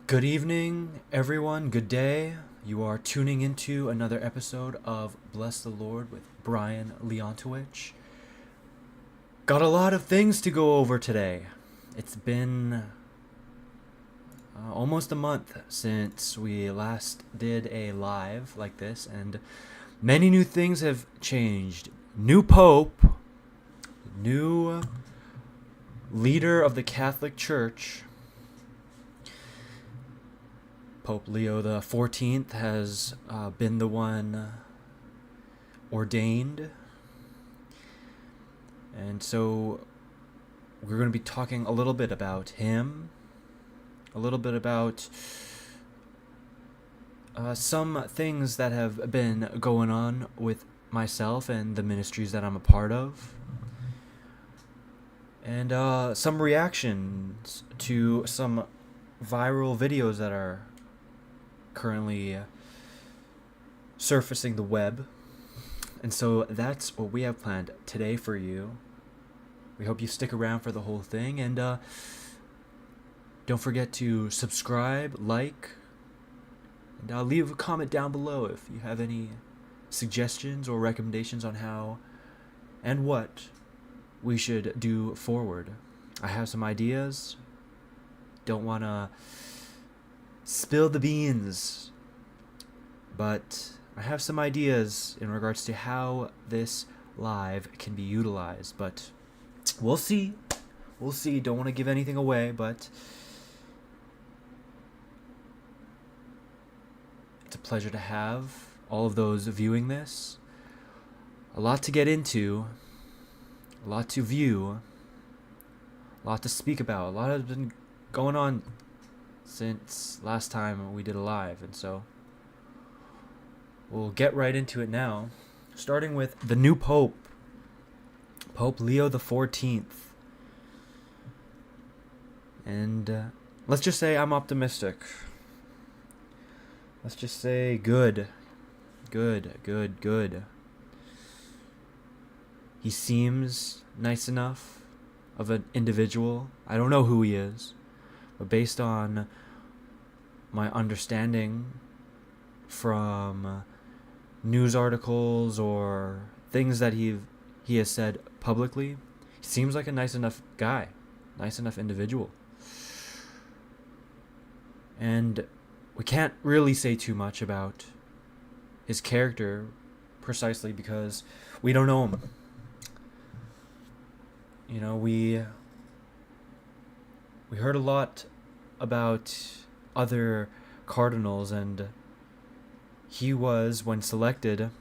Good evening, everyone. Good day. You are tuning into another episode of Bless the Lord with Brian Leontowicz. Got a lot of things to go over today. It's been almost a month since we last did a live like this, and many new things have changed. New Pope, new leader of the Catholic Church. Pope Leo the 14th has been the one ordained. And so we're going to be talking a little bit about him, a little bit about some things that have been going on with myself and the ministries that I'm a part of, and some reactions to some viral videos that are currently surfacing the web. And so that's what we have planned today for you. We hope you stick around for the whole thing, and don't forget to subscribe, like, and leave a comment down below if you have any suggestions or recommendations on how and what we should do forward. I have some ideas. Don't want to spill the beans, but I have some ideas in regards to how this live can be utilized, but we'll see. Don't want to give anything away, but it's a pleasure to have all of those viewing this. A lot to get into, a lot to view, a lot to speak about. A lot has been going on since last time we did a live, and so we'll get right into it now, starting with the new Pope, Pope Leo the 14th. And let's just say I'm optimistic. Let's just say good. He seems nice enough of an individual. I don't know who he is, but based on my understanding from news articles or things that he has said publicly, he seems like a nice enough guy, nice enough individual. And we can't really say too much about his character precisely because we don't know him. You know, we heard a lot about other cardinals, and he was, when selected,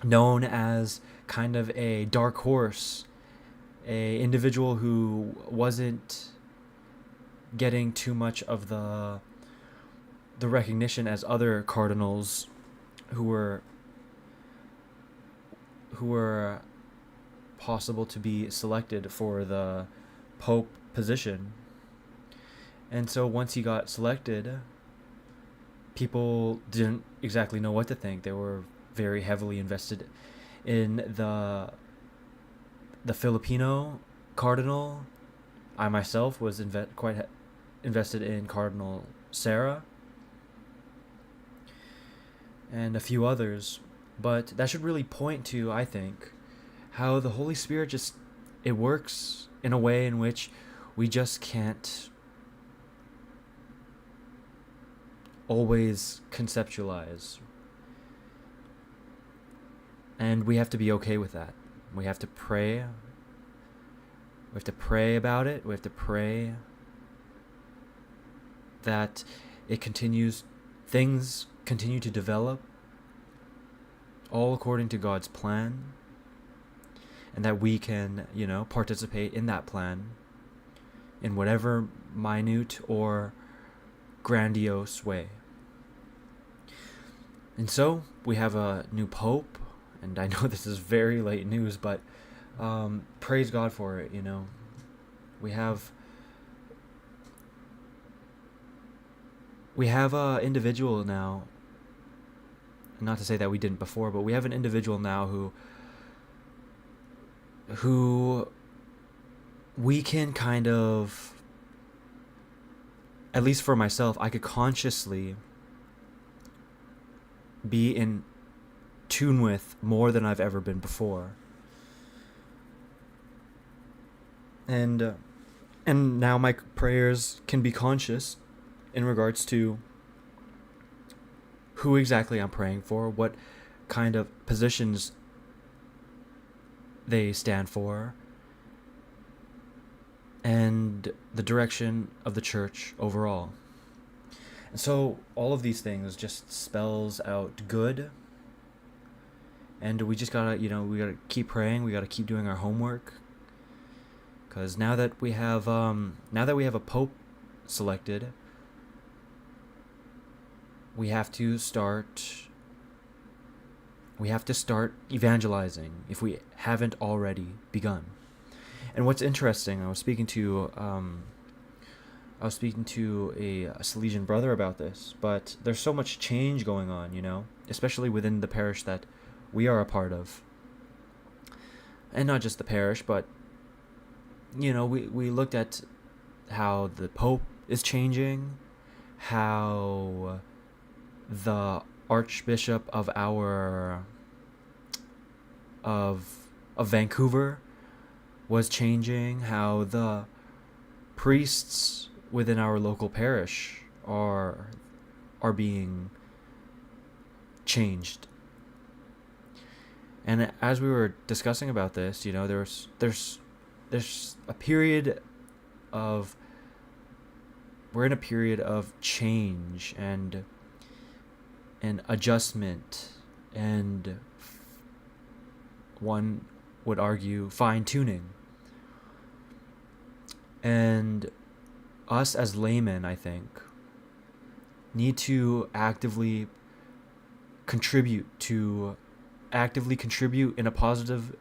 known as kind of a dark horse, a individual who wasn't getting too much of the recognition as other cardinals who were possible to be selected for the Pope position. And so once he got selected, people didn't exactly know what to think. They were very heavily invested in the Filipino cardinal. I myself was quite invested in Cardinal Sarah and a few others. But that should really point to, I think, how the Holy Spirit it works in a way in which we just can't always conceptualize. And we have to be okay with that. We have to pray. We have to pray about it. We have to pray that things continue to develop all according to God's plan, and that we can, participate in that plan in whatever minute or grandiose way. And so we have a new Pope, and I know this is very late news, but praise God for it. We have a individual now. Not to say that we didn't before, but we have an individual now who we can kind of at least for myself, I could consciously be in tune with more than I've ever been before. And now my prayers can be conscious in regards to who exactly I'm praying for, what kind of positions they stand for, and the direction of the church overall. And so all of these things just spells out good. And we just gotta, we gotta keep praying. We gotta keep doing our homework. Because now that we have a pope selected, we have to start evangelizing if we haven't already begun. And what's interesting, I was speaking to a Salesian brother about this, but there's so much change going on, especially within the parish that we are a part of. And not just the parish, but we looked at how the Pope is changing, how the Archbishop of Vancouver was changing, how the priests within our local parish are being changed. And as we were discussing about this, there's a period of we're in a period of change and adjustment, and one would argue fine-tuning. And us as laymen, I think, need to actively contribute in a positive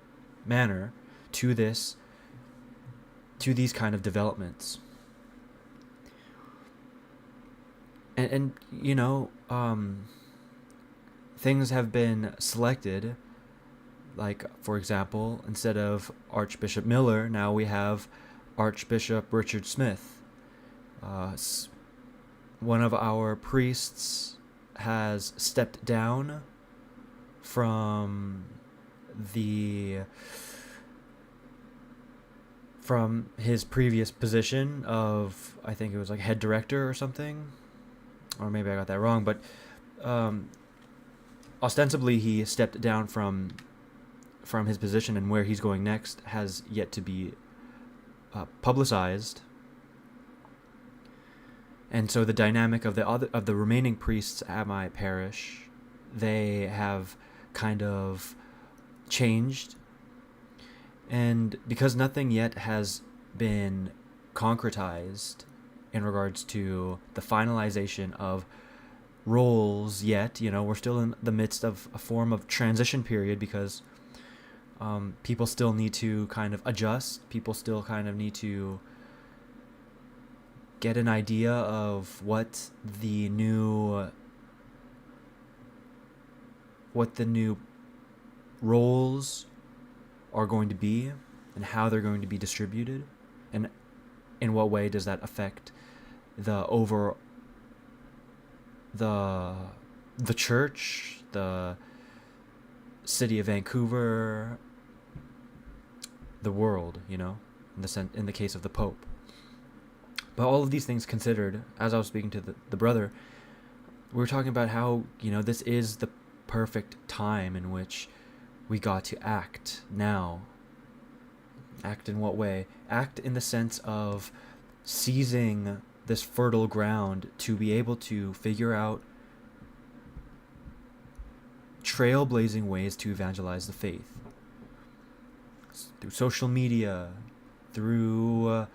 manner to these kind of developments. And things have been selected, like, for example, instead of Archbishop Miller, now we have Archbishop Richard Smith. One of our priests has stepped down from his previous position of, I think it was like head director or something, or maybe I got that wrong, but ostensibly he stepped down from his position, and where he's going next has yet to be publicized. And so the dynamic of the remaining priests at my parish, they have kind of changed. And because nothing yet has been concretized in regards to the finalization of roles yet, we're still in the midst of a form of transition period, because people still need to kind of adjust. People still kind of need to get an idea of what the new roles are going to be and how they're going to be distributed, and in what way does that affect the church, the city of Vancouver, the world, in the case of the Pope. But all of these things considered, as I was speaking to the brother, we were talking about how, this is the perfect time in which we got to act now. Act in what way? Act in the sense of seizing this fertile ground to be able to figure out trailblazing ways to evangelize the faith. Through social media, through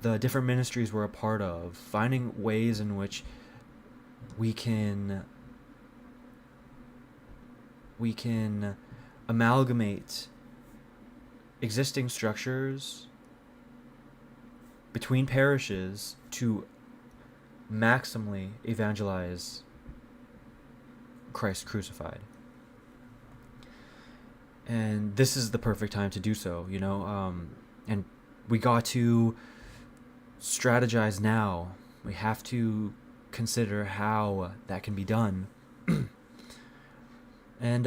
the different ministries we're a part of, finding ways in which we can amalgamate existing structures between parishes to maximally evangelize Christ crucified. And this is the perfect time to do so, and we got to strategize now we have to consider how that can be done. and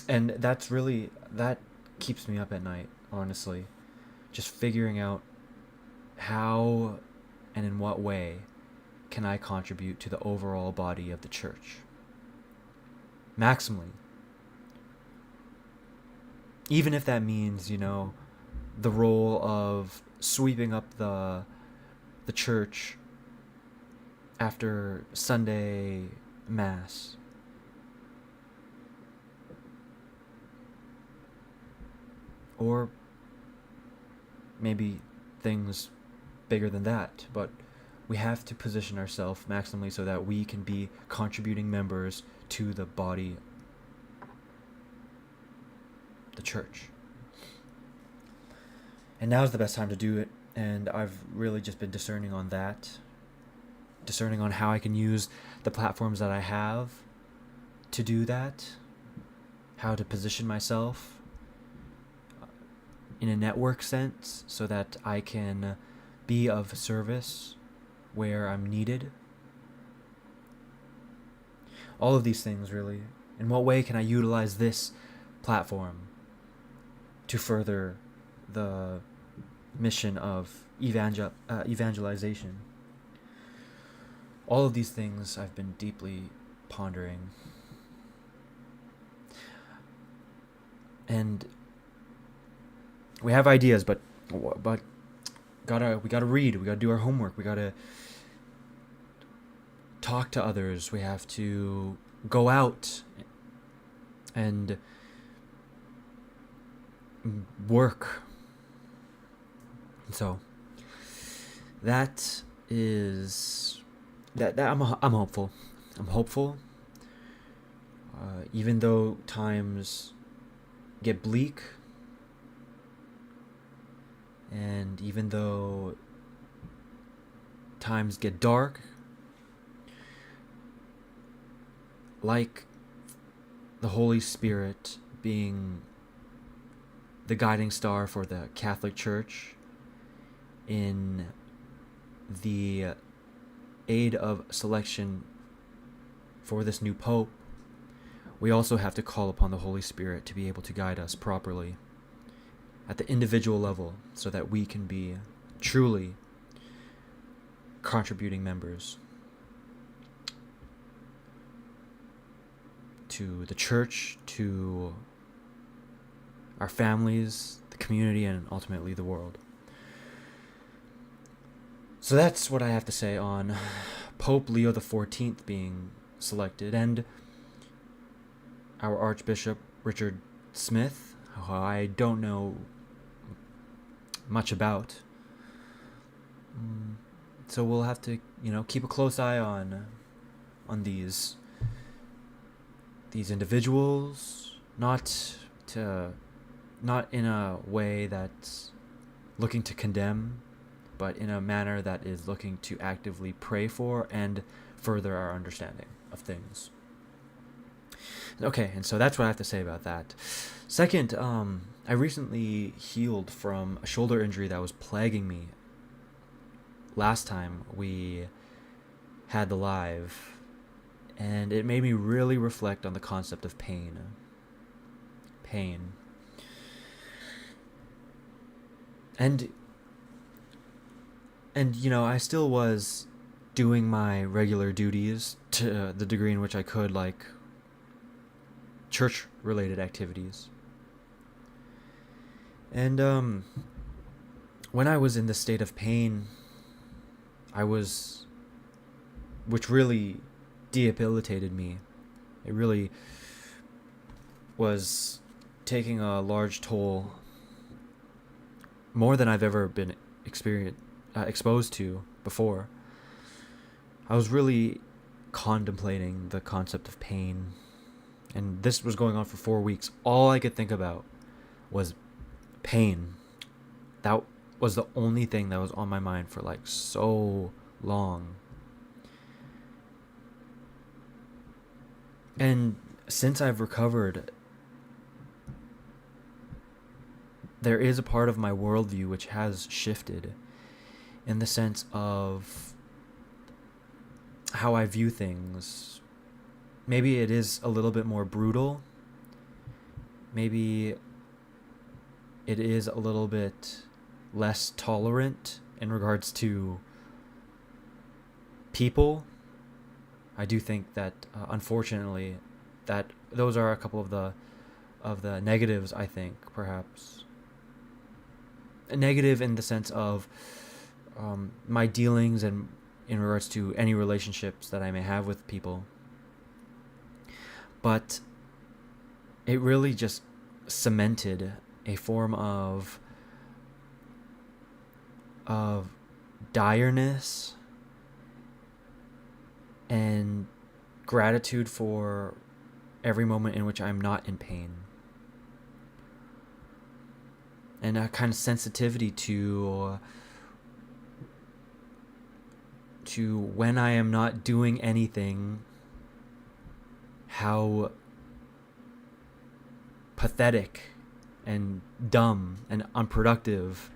that keeps me up at night, honestly. Just figuring out how and in what way can I contribute to the overall body of the church maximally. Even if that means, the role of sweeping up the church after Sunday Mass. Or maybe things bigger than that, but we have to position ourselves maximally so that we can be contributing members to the body, the church. And now's the best time to do it, and I've really just been discerning on how I can use the platforms that I have to do that, how to position myself in a network sense so that I can be of service where I'm needed. All of these things, really. In what way can I utilize this platform to further the mission of evangelization? All of these things I've been deeply pondering. And we have ideas, but we gotta read. We gotta do our homework. We gotta talk to others. We have to go out and work. So that is that. I'm hopeful. I'm hopeful. Even though times get bleak, and even though times get dark, like the Holy Spirit being the guiding star for the Catholic Church in the aid of selection for this new Pope, we also have to call upon the Holy Spirit to be able to guide us properly at the individual level so that we can be truly contributing members to the church, to our families, the community, and ultimately the world. So that's what I have to say on Pope Leo XIV being selected, and our Archbishop Richard Smith, who I don't know much about. So we'll have to, keep a close eye on these individuals, not in a way that's looking to condemn, but in a manner that is looking to actively pray for and further our understanding of things. Okay, and so that's what I have to say about that. Second, I recently healed from a shoulder injury that was plaguing me last time we had the live, and it made me really reflect on the concept of pain. And I still was doing my regular duties to the degree in which I could, like church-related activities. And when I was in this state of pain, which really debilitated me. It really was taking a large toll, more than I've ever been exposed to before. I was really contemplating the concept of pain, and this was going on for 4 weeks. All I could think about was pain. That was the only thing that was on my mind for like so long. And since I've recovered, there is a part of my worldview which has shifted. in the sense of how I view things. Maybe it is a little bit more brutal. Maybe it is a little bit less tolerant in regards to people. I do think that, unfortunately, that those are a couple of the negatives. I think perhaps a negative in the sense of my dealings and in regards to any relationships that I may have with people. But it really just cemented a form of direness and gratitude for every moment in which I'm not in pain, and a kind of sensitivity to when I am not doing anything, how pathetic and dumb and unproductive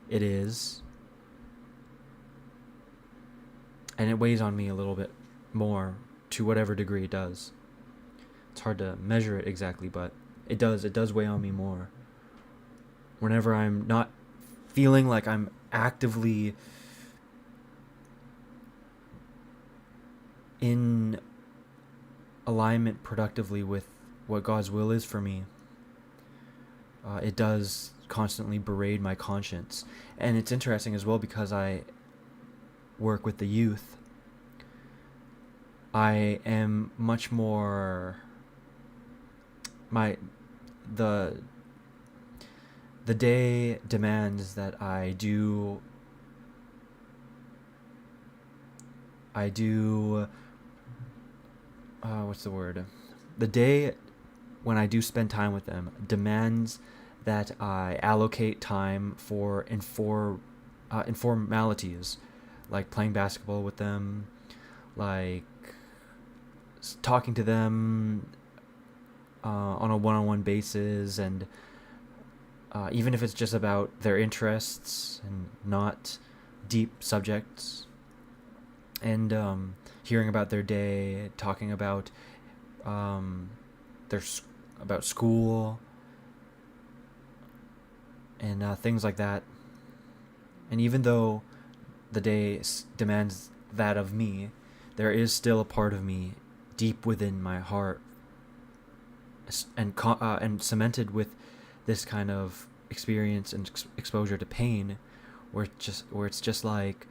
it is. And it weighs on me a little bit more, to whatever degree it does. It's hard to measure it exactly, but it does weigh on me more whenever I'm not feeling like I'm actively in alignment productively with what God's will is for me. It does constantly berate my conscience. And it's interesting as well, because I work with the youth. I am much more the day demands that I do what's the word? The day when I do spend time with them demands that I allocate time for informalities, like playing basketball with them, like talking to them on a one-on-one basis, and even if it's just about their interests and not deep subjects, and hearing about their day, talking about about school and things like that. And even though the day demands that of me, there is still a part of me deep within my heart, and cemented with this kind of experience and exposure to pain, where it's just like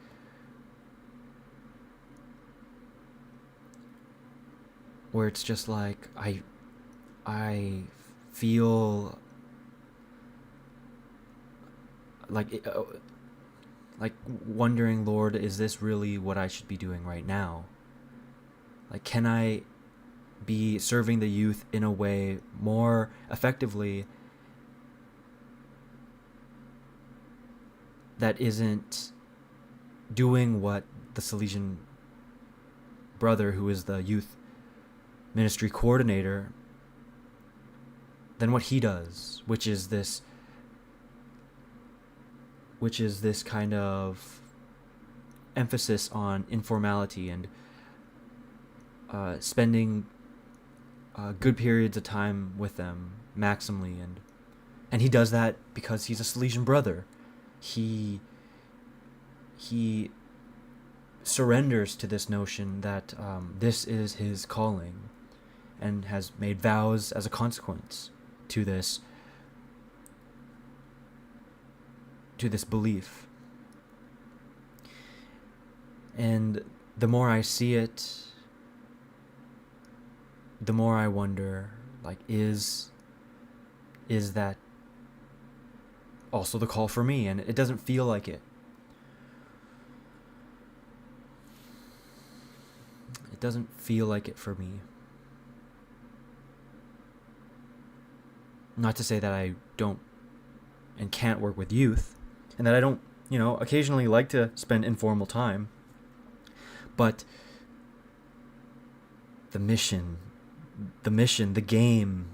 I feel like wondering, Lord, is this really what I should be doing right now? Like, can I be serving the youth in a way more effectively that isn't doing what the Salesian brother, who is the youth ministry coordinator, than what he does, which is this kind of emphasis on informality and spending good periods of time with them maximally, and he does that because he's a Salesian brother. He surrenders to this notion that this is his calling, and has made vows as a consequence to this belief. And the more I see it, the more I wonder, like, is that also the call for me? And it doesn't feel like it. It doesn't feel like it for me. Not to say that I don't and can't work with youth, and that I don't, occasionally like to spend informal time. But the mission, the game,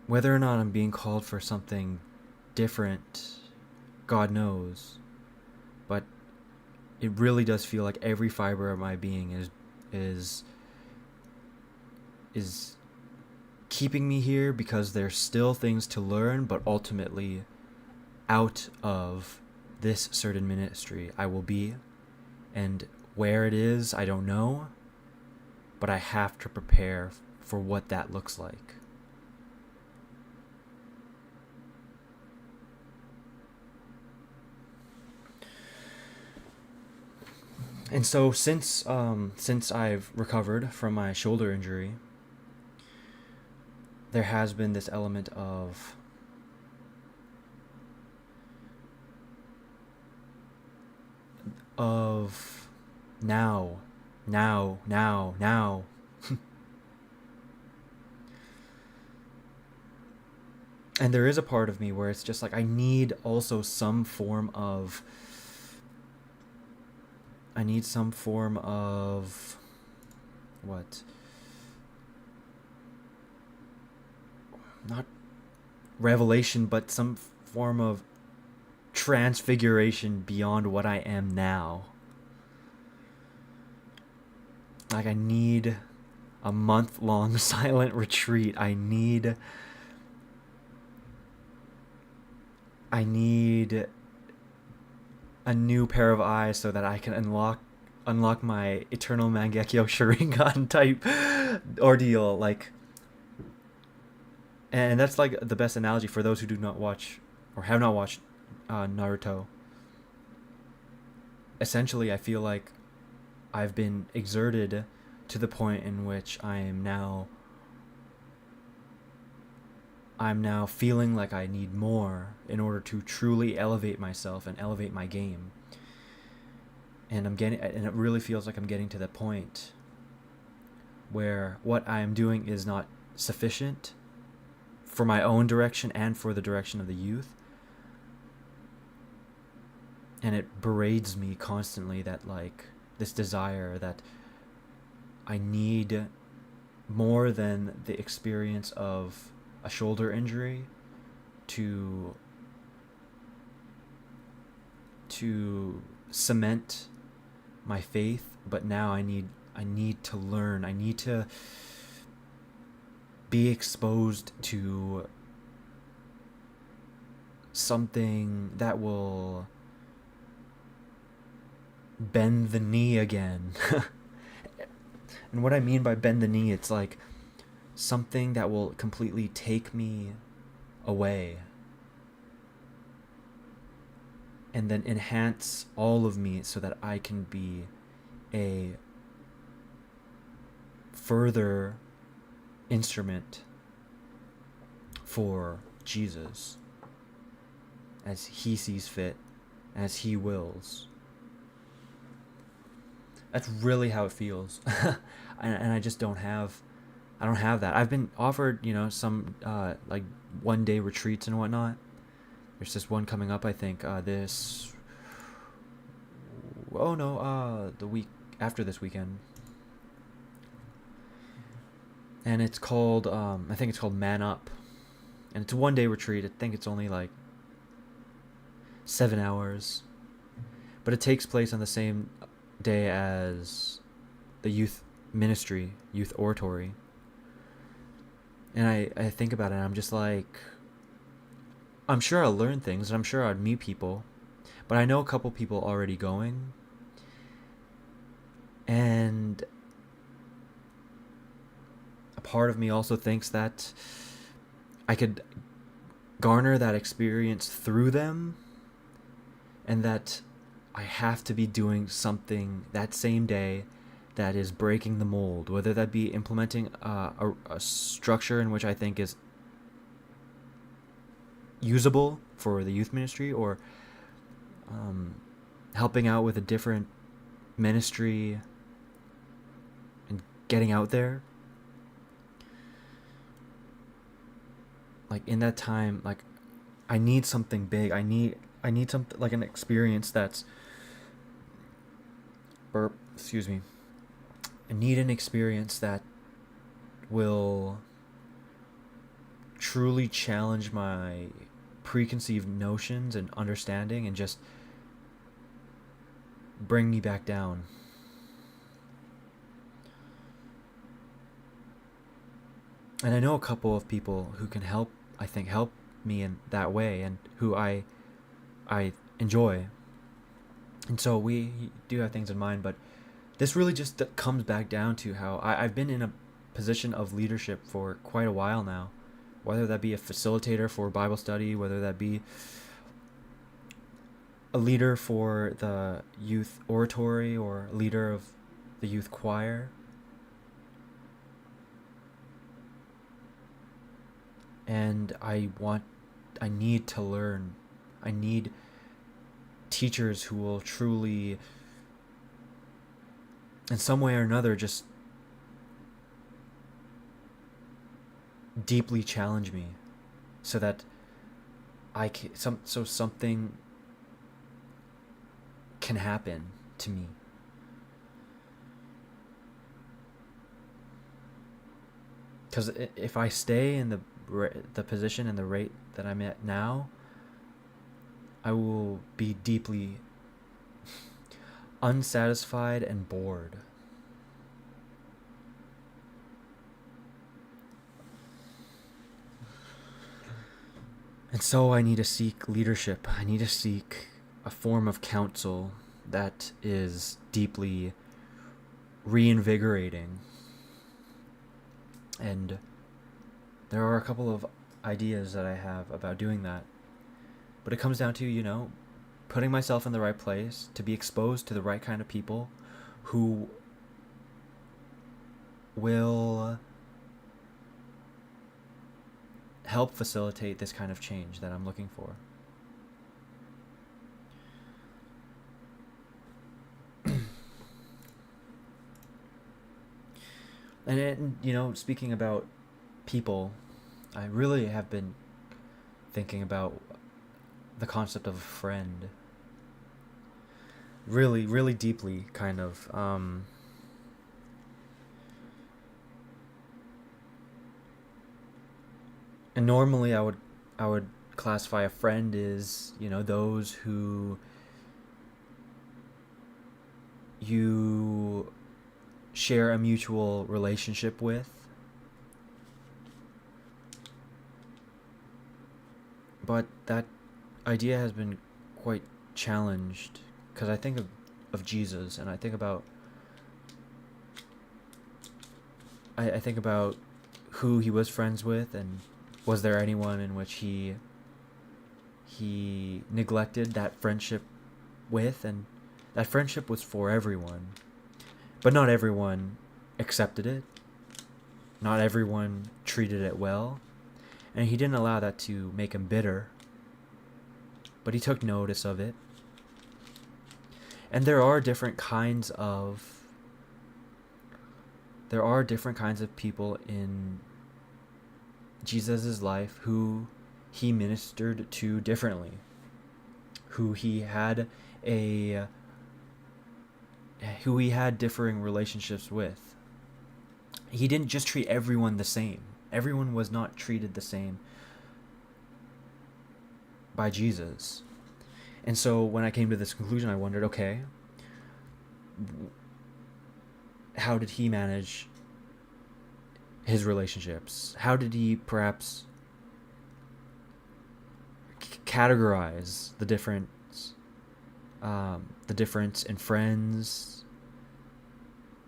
whether or not I'm being called for something different, God knows. But it really does feel like every fiber of my being is is keeping me here because there's still things to learn, but ultimately out of this certain ministry I will be, and where it is I don't know, but I have to prepare for what that looks like. And so since I've recovered from my shoulder injury, there has been this element of now, now. And there is a part of me where it's just like I need also some form of what? Not revelation, but some form of transfiguration beyond what I am now. Like I need a month-long silent retreat. I need a new pair of eyes so that I can unlock my eternal Mangekyo Sharingan type ordeal. Like, and that's like the best analogy for those who do not watch or have not watched Naruto. Essentially, I feel like I've been exerted to the point in which I'm now feeling like I need more in order to truly elevate myself and elevate my game. And it really feels like I'm getting to the point where what I am doing is not sufficient for my own direction and for the direction of the youth. And it berates me constantly that like this desire that I need more than the experience of a shoulder injury to cement my faith, but now I need to learn. I need to be exposed to something that will bend the knee again. And what I mean by bend the knee, it's like something that will completely take me away and then enhance all of me so that I can be a further instrument for Jesus as he sees fit, as he wills. That's really how it feels. And I just don't have that. I've been offered, some like 1-day retreats and whatnot. There's this one coming up, I think, the week after this weekend. And it's called, I think it's called Man Up. And it's a 1-day retreat. I think it's only like 7 hours. But it takes place on the same day as the youth ministry, youth oratory. And I think about it and I'm just like, I'm sure I'll learn things and I'm sure I'd meet people. But I know a couple people already going. And a part of me also thinks that I could garner that experience through them, and that I have to be doing something that same day that is breaking the mold, whether that be implementing a structure in which I think is usable for the youth ministry, or helping out with a different ministry and getting out there. Like in that time, like I need something big. I need something like an experience that's excuse me. I need an experience that will truly challenge my preconceived notions and understanding and just bring me back down. And I know a couple of people who can help, I think, help me in that way, and who I enjoy. And so we do have things in mind, but this really just comes back down to how I've been in a position of leadership for quite a while now, whether that be a facilitator for Bible study, whether that be a leader for the youth oratory or a leader of the youth choir. And I need to learn. I need teachers who will truly, in some way or another, just deeply challenge me, so that something can happen to me. Because if I stay in the position and the rate that I'm at now, I will be deeply unsatisfied and bored. And so I need to seek leadership. I need to seek a form of counsel that is deeply reinvigorating. And there are a couple of ideas that I have about doing that. But it comes down to, putting myself in the right place, to be exposed to the right kind of people who will help facilitate this kind of change that I'm looking for. And speaking about people, I really have been thinking about the concept of a friend. Really, really deeply, kind of. And normally I would classify a friend as, those who you share a mutual relationship with. But that idea has been quite challenged, because I think of Jesus, and I think about who he was friends with, and was there anyone in which he neglected that friendship with. And that friendship was for everyone, but not everyone accepted it. Not everyone treated it well, and he didn't allow that to make him bitter, but he took notice of it. And there are different kinds of people in Jesus' life who he ministered to differently, who he had differing relationships with. He didn't just treat everyone the same. Everyone was not treated the same by Jesus. And so when I came to this conclusion, I wondered, okay, how did he manage his relationships? How did he perhaps categorize the difference in friends,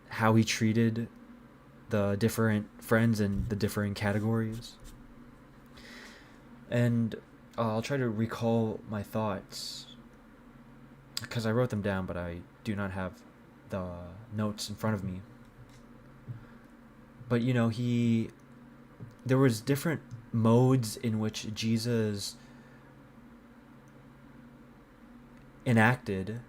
how he treated the different friends in the differing categories? And I'll try to recall my thoughts, because I wrote them down, but I do not have the notes in front of me. But there was different modes in which Jesus enacted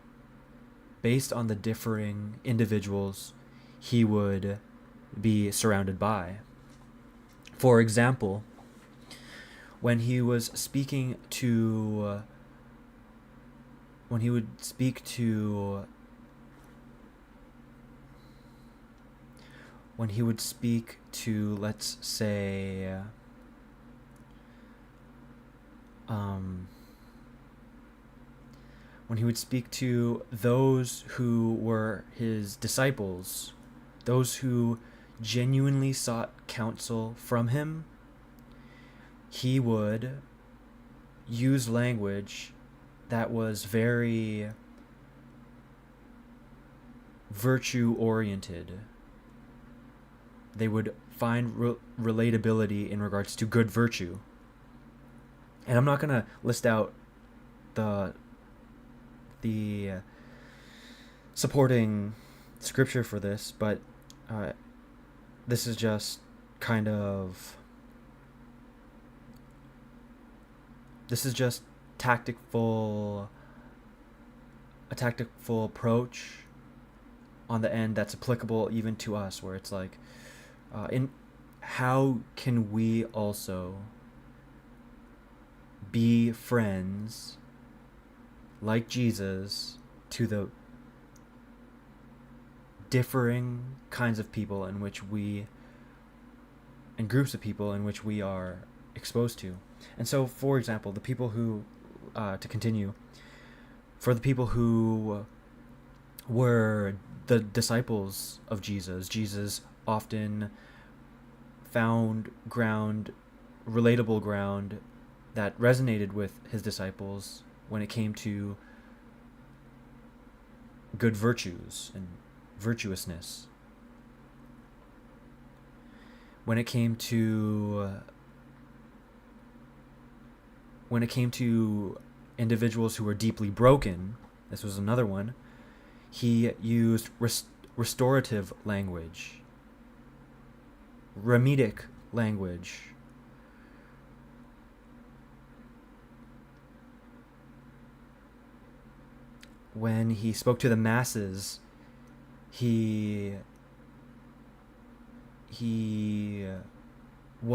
based on the differing individuals he would be surrounded by. For example, when he would speak to, let's say, um, when he would speak to those who were his disciples, those who genuinely sought counsel from him, he would use language that was very virtue oriented. They would find relatability in regards to good virtue. And I'm not going to list out the supporting scripture for this, but this is just kind of a tactful approach on the end that's applicable even to us, where it's like, in how can we also be friends like Jesus to the differing kinds of people in which we, and groups of people in which we are exposed to. And so, for example, the people who, to continue, for the people who were the disciples of Jesus, Jesus often found relatable ground that resonated with his disciples when it came to good virtues and virtuousness. When it came to individuals who were deeply broken, this was another one. He used restorative language, Ramitic language. When he spoke to the masses, he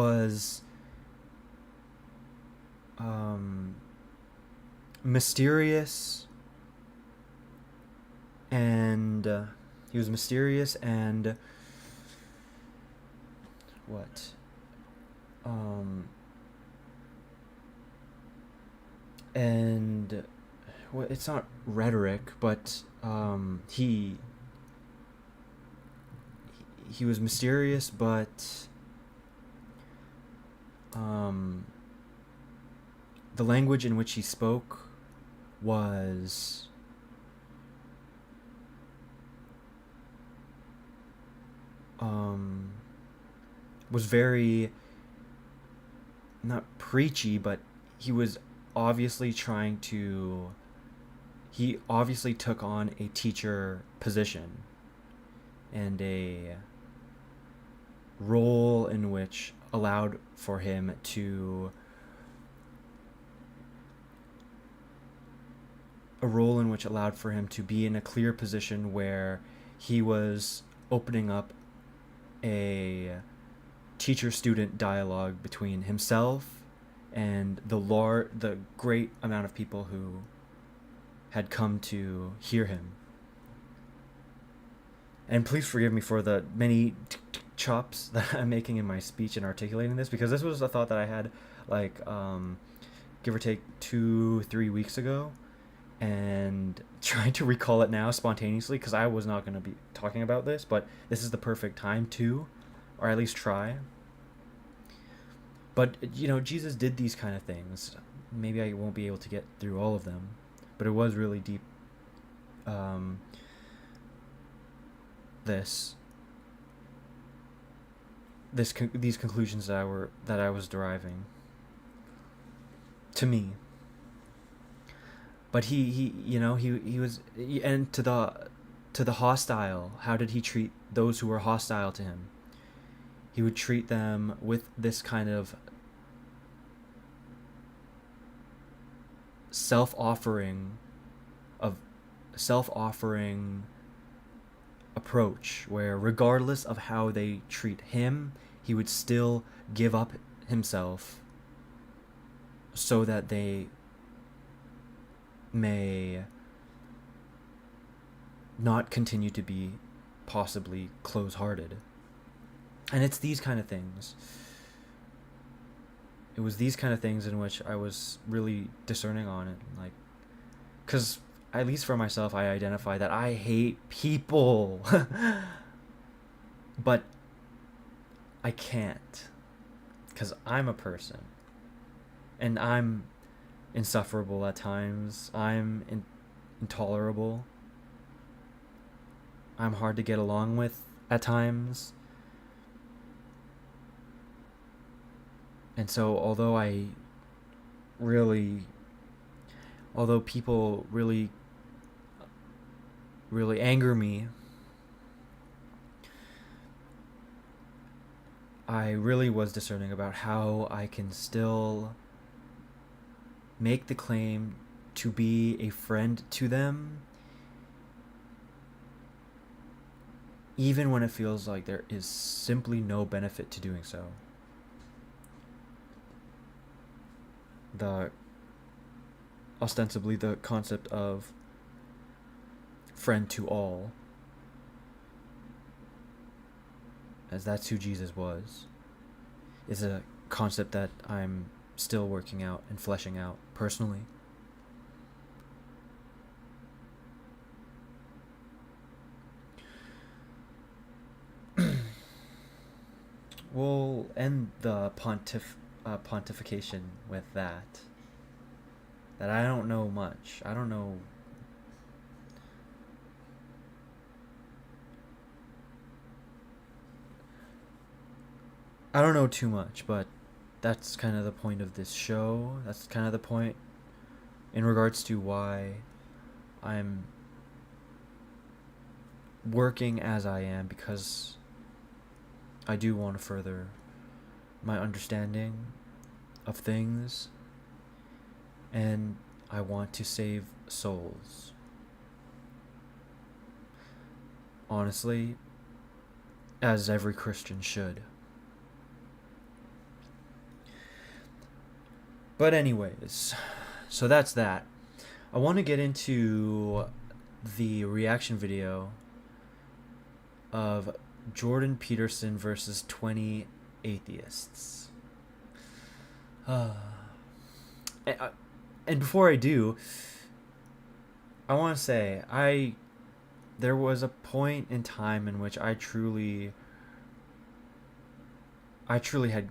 was mysterious, and what? And well, it's not rhetoric, but he was mysterious, but the language in which he spoke was very, not preachy, but he was obviously he obviously took on a teacher position and a role in which allowed for him to be in a clear position where he was opening up a teacher-student dialogue between himself and the great amount of people who had come to hear him. And please forgive me for the many chops that I'm making in my speech and articulating this, because this was a thought that I had, like, give or take 2-3 weeks ago, and trying to recall it now spontaneously, because I was not going to be talking about this, but this is the perfect time to, or at least try. But, Jesus did these kind of things. Maybe I won't be able to get through all of them, but it was really deep. These conclusions that I was deriving, to me. But he was, and to the hostile, how did he treat those who were hostile to him? He would treat them with this kind of self-offering approach, where regardless of how they treat him, he would still give up himself so that they may not continue to be possibly close-hearted. And it's these kind of things it was these kind of things in which I was really discerning on it, like, because at least for myself, I identify that I hate people, but I can't, because I'm a person, and I'm insufferable at times. I'm intolerable. I'm hard to get along with at times. And so although people really anger me, I really was discerning about how I can still make the claim to be a friend to them, even when it feels like there is simply no benefit to doing so. Ostensibly the concept of friend to all, as that's who Jesus was, is a concept that I'm still working out and fleshing out personally. We'll end the pontification with that I don't know much. I don't know. I don't know too much, but that's kind of the point of this show. That's kind of the point in regards to why I'm working as I am, because I do want to further my understanding of things, and I want to save souls. Honestly, as every Christian should. But anyways, so that's that. I want to get into the reaction video of Jordan Peterson versus 20 atheists. And before I do, I want to say there was a point in time in which I truly had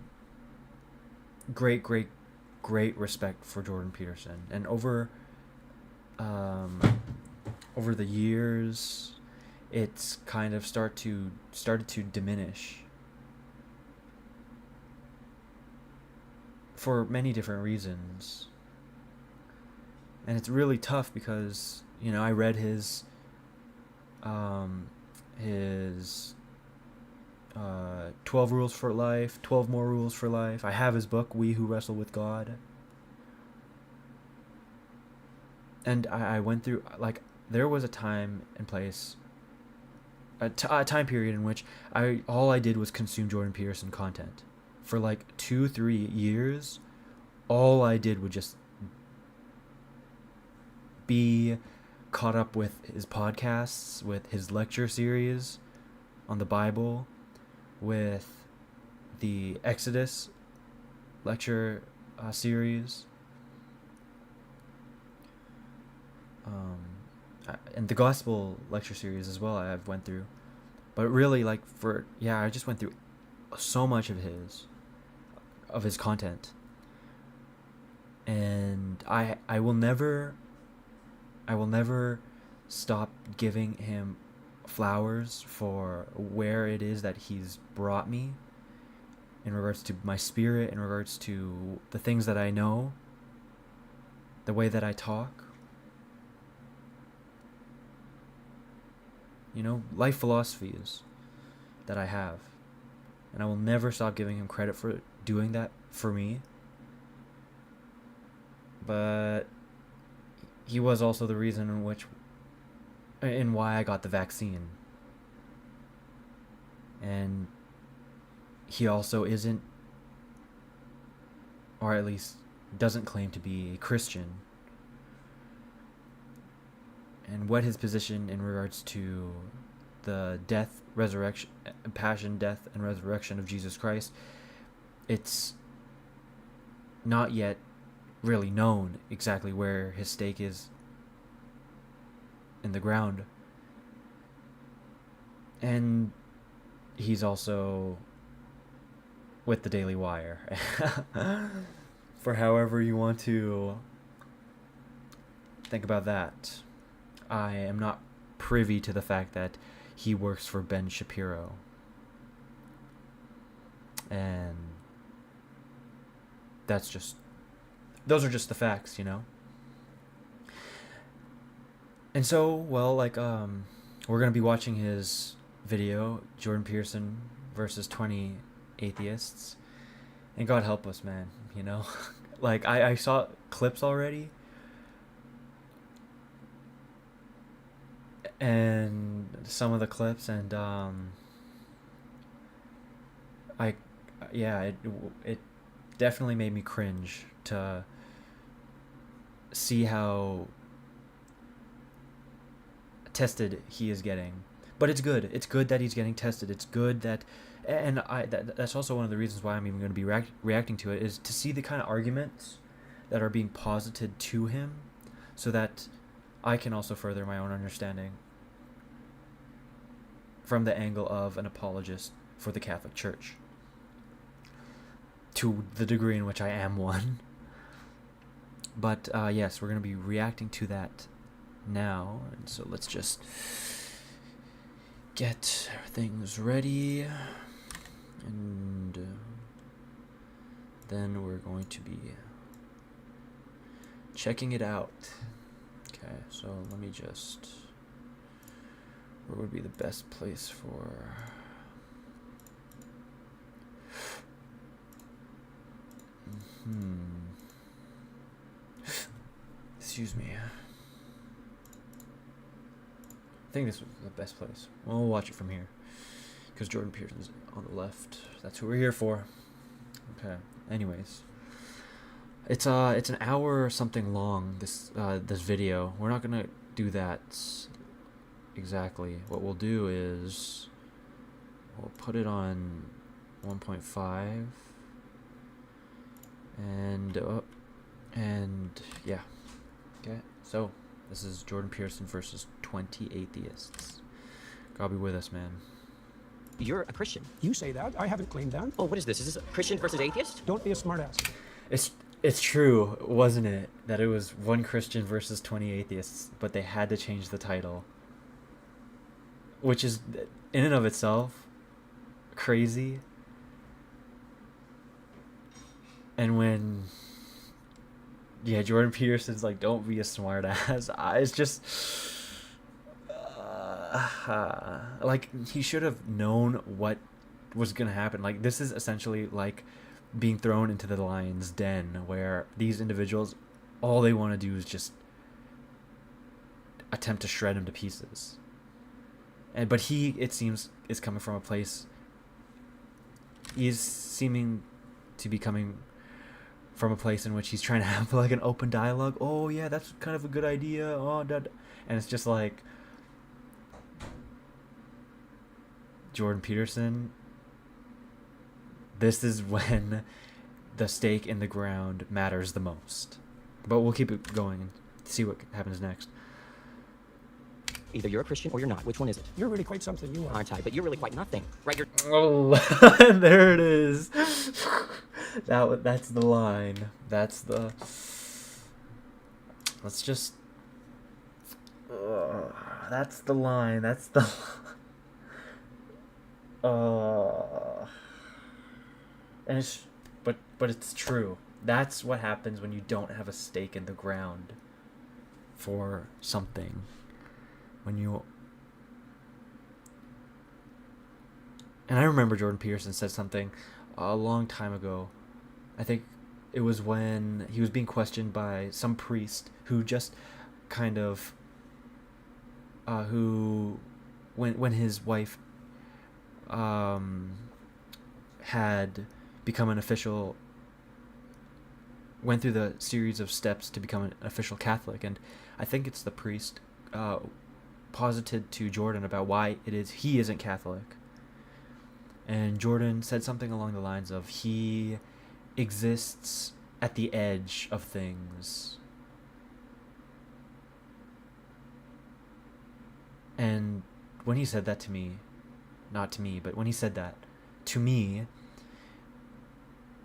great respect for Jordan Peterson, and over the years, it's kind of started to diminish for many different reasons. And it's really tough because, I read his 12 rules for life, 12 more rules for life. I have his book, We Who Wrestle with God. And I went through, like, there was a time and place, a time period in which all I did was consume Jordan Peterson content. For like 2-3 years, all I did would just be caught up with his podcasts, with his lecture series on the Bible, with the Exodus lecture series, and the gospel lecture series as well. I've went through, but really, like, I just went through so much of his content, and I will never stop giving him flowers for where it is that he's brought me in regards to my spirit, in regards to the things that I know, the way that I talk, life philosophies that I have. And I will never stop giving him credit for doing that for me. But he was also the reason in why I got the vaccine. And he also isn't, or at least doesn't claim to be, a Christian. And what his position in regards to the passion, death, and resurrection of Jesus Christ, it's not yet really known exactly where his stake is in the ground. And he's also with the Daily Wire. For however you want to think about that. I am not privy to the fact that he works for Ben Shapiro. And those are just the facts, you know? And so, well, like, we're going to be watching his video, Jordan Peterson versus 20 atheists. And God help us, man, you know? Like, I saw clips already. And some of the clips, and, it definitely made me cringe to see how tested he is getting. But it's good. It's good that he's getting tested. It's good that, and that's also one of the reasons why I'm even going to be reacting to it, is to see the kind of arguments that are being posited to him, so that I can also further my own understanding from the angle of an apologist for the Catholic Church, to the degree in which I am one. But yes, we're going to be reacting to that now, and so let's just get things ready, and then we're going to be checking it out. Okay, so let me just, where would be the best place for, excuse me, I think this was the best place. Well, we'll watch it from here, because Jordan Peterson's on the left. That's who we're here for. Okay. Anyways, it's an hour or something long, this video. We're not gonna do that exactly. What we'll do is we'll put it on 1.5, and yeah. Okay. So this is Jordan Peterson versus 20 atheists. God be with us, man. You're a Christian. You say that. I haven't claimed that. Oh, what is this? Is this Christian versus atheist? Don't be a smartass. It's true, wasn't it? That it was one Christian versus 20 atheists, but they had to change the title. Which is, in and of itself, crazy. And when, yeah, Jordan Peterson's like, don't be a smartass. It's just, like, he should have known what was gonna happen. Like, this is essentially like being thrown into the lion's den, where these individuals, all they want to do is just attempt to shred him to pieces. But he, it seems, is coming from a place, he's seeming to be coming from a place in which he's trying to have like an open dialogue. Oh yeah, that's kind of a good idea. Oh, and it's just like, Jordan Peterson, this is when the stake in the ground matters the most. But we'll keep it going and see what happens next. Either you're a Christian or you're not. Which one is it? You're really quite something, you are. Aren't I? But you're really quite nothing, right? You're... Oh, there it is. That's the line. That's the... Let's just... that's the line. That's the... and it's... But it's true. That's what happens when you don't have a stake in the ground for something. When you... And I remember Jordan Peterson said something a long time ago. I think it was when he was being questioned by some priest who just kind of... who... When his wife had become an official... went through the series of steps to become an official Catholic, and I think it's the priest posited to Jordan about why it is he isn't Catholic. And Jordan said something along the lines of, he exists at the edge of things. And when he said that to me, not to me, but when he said that to me,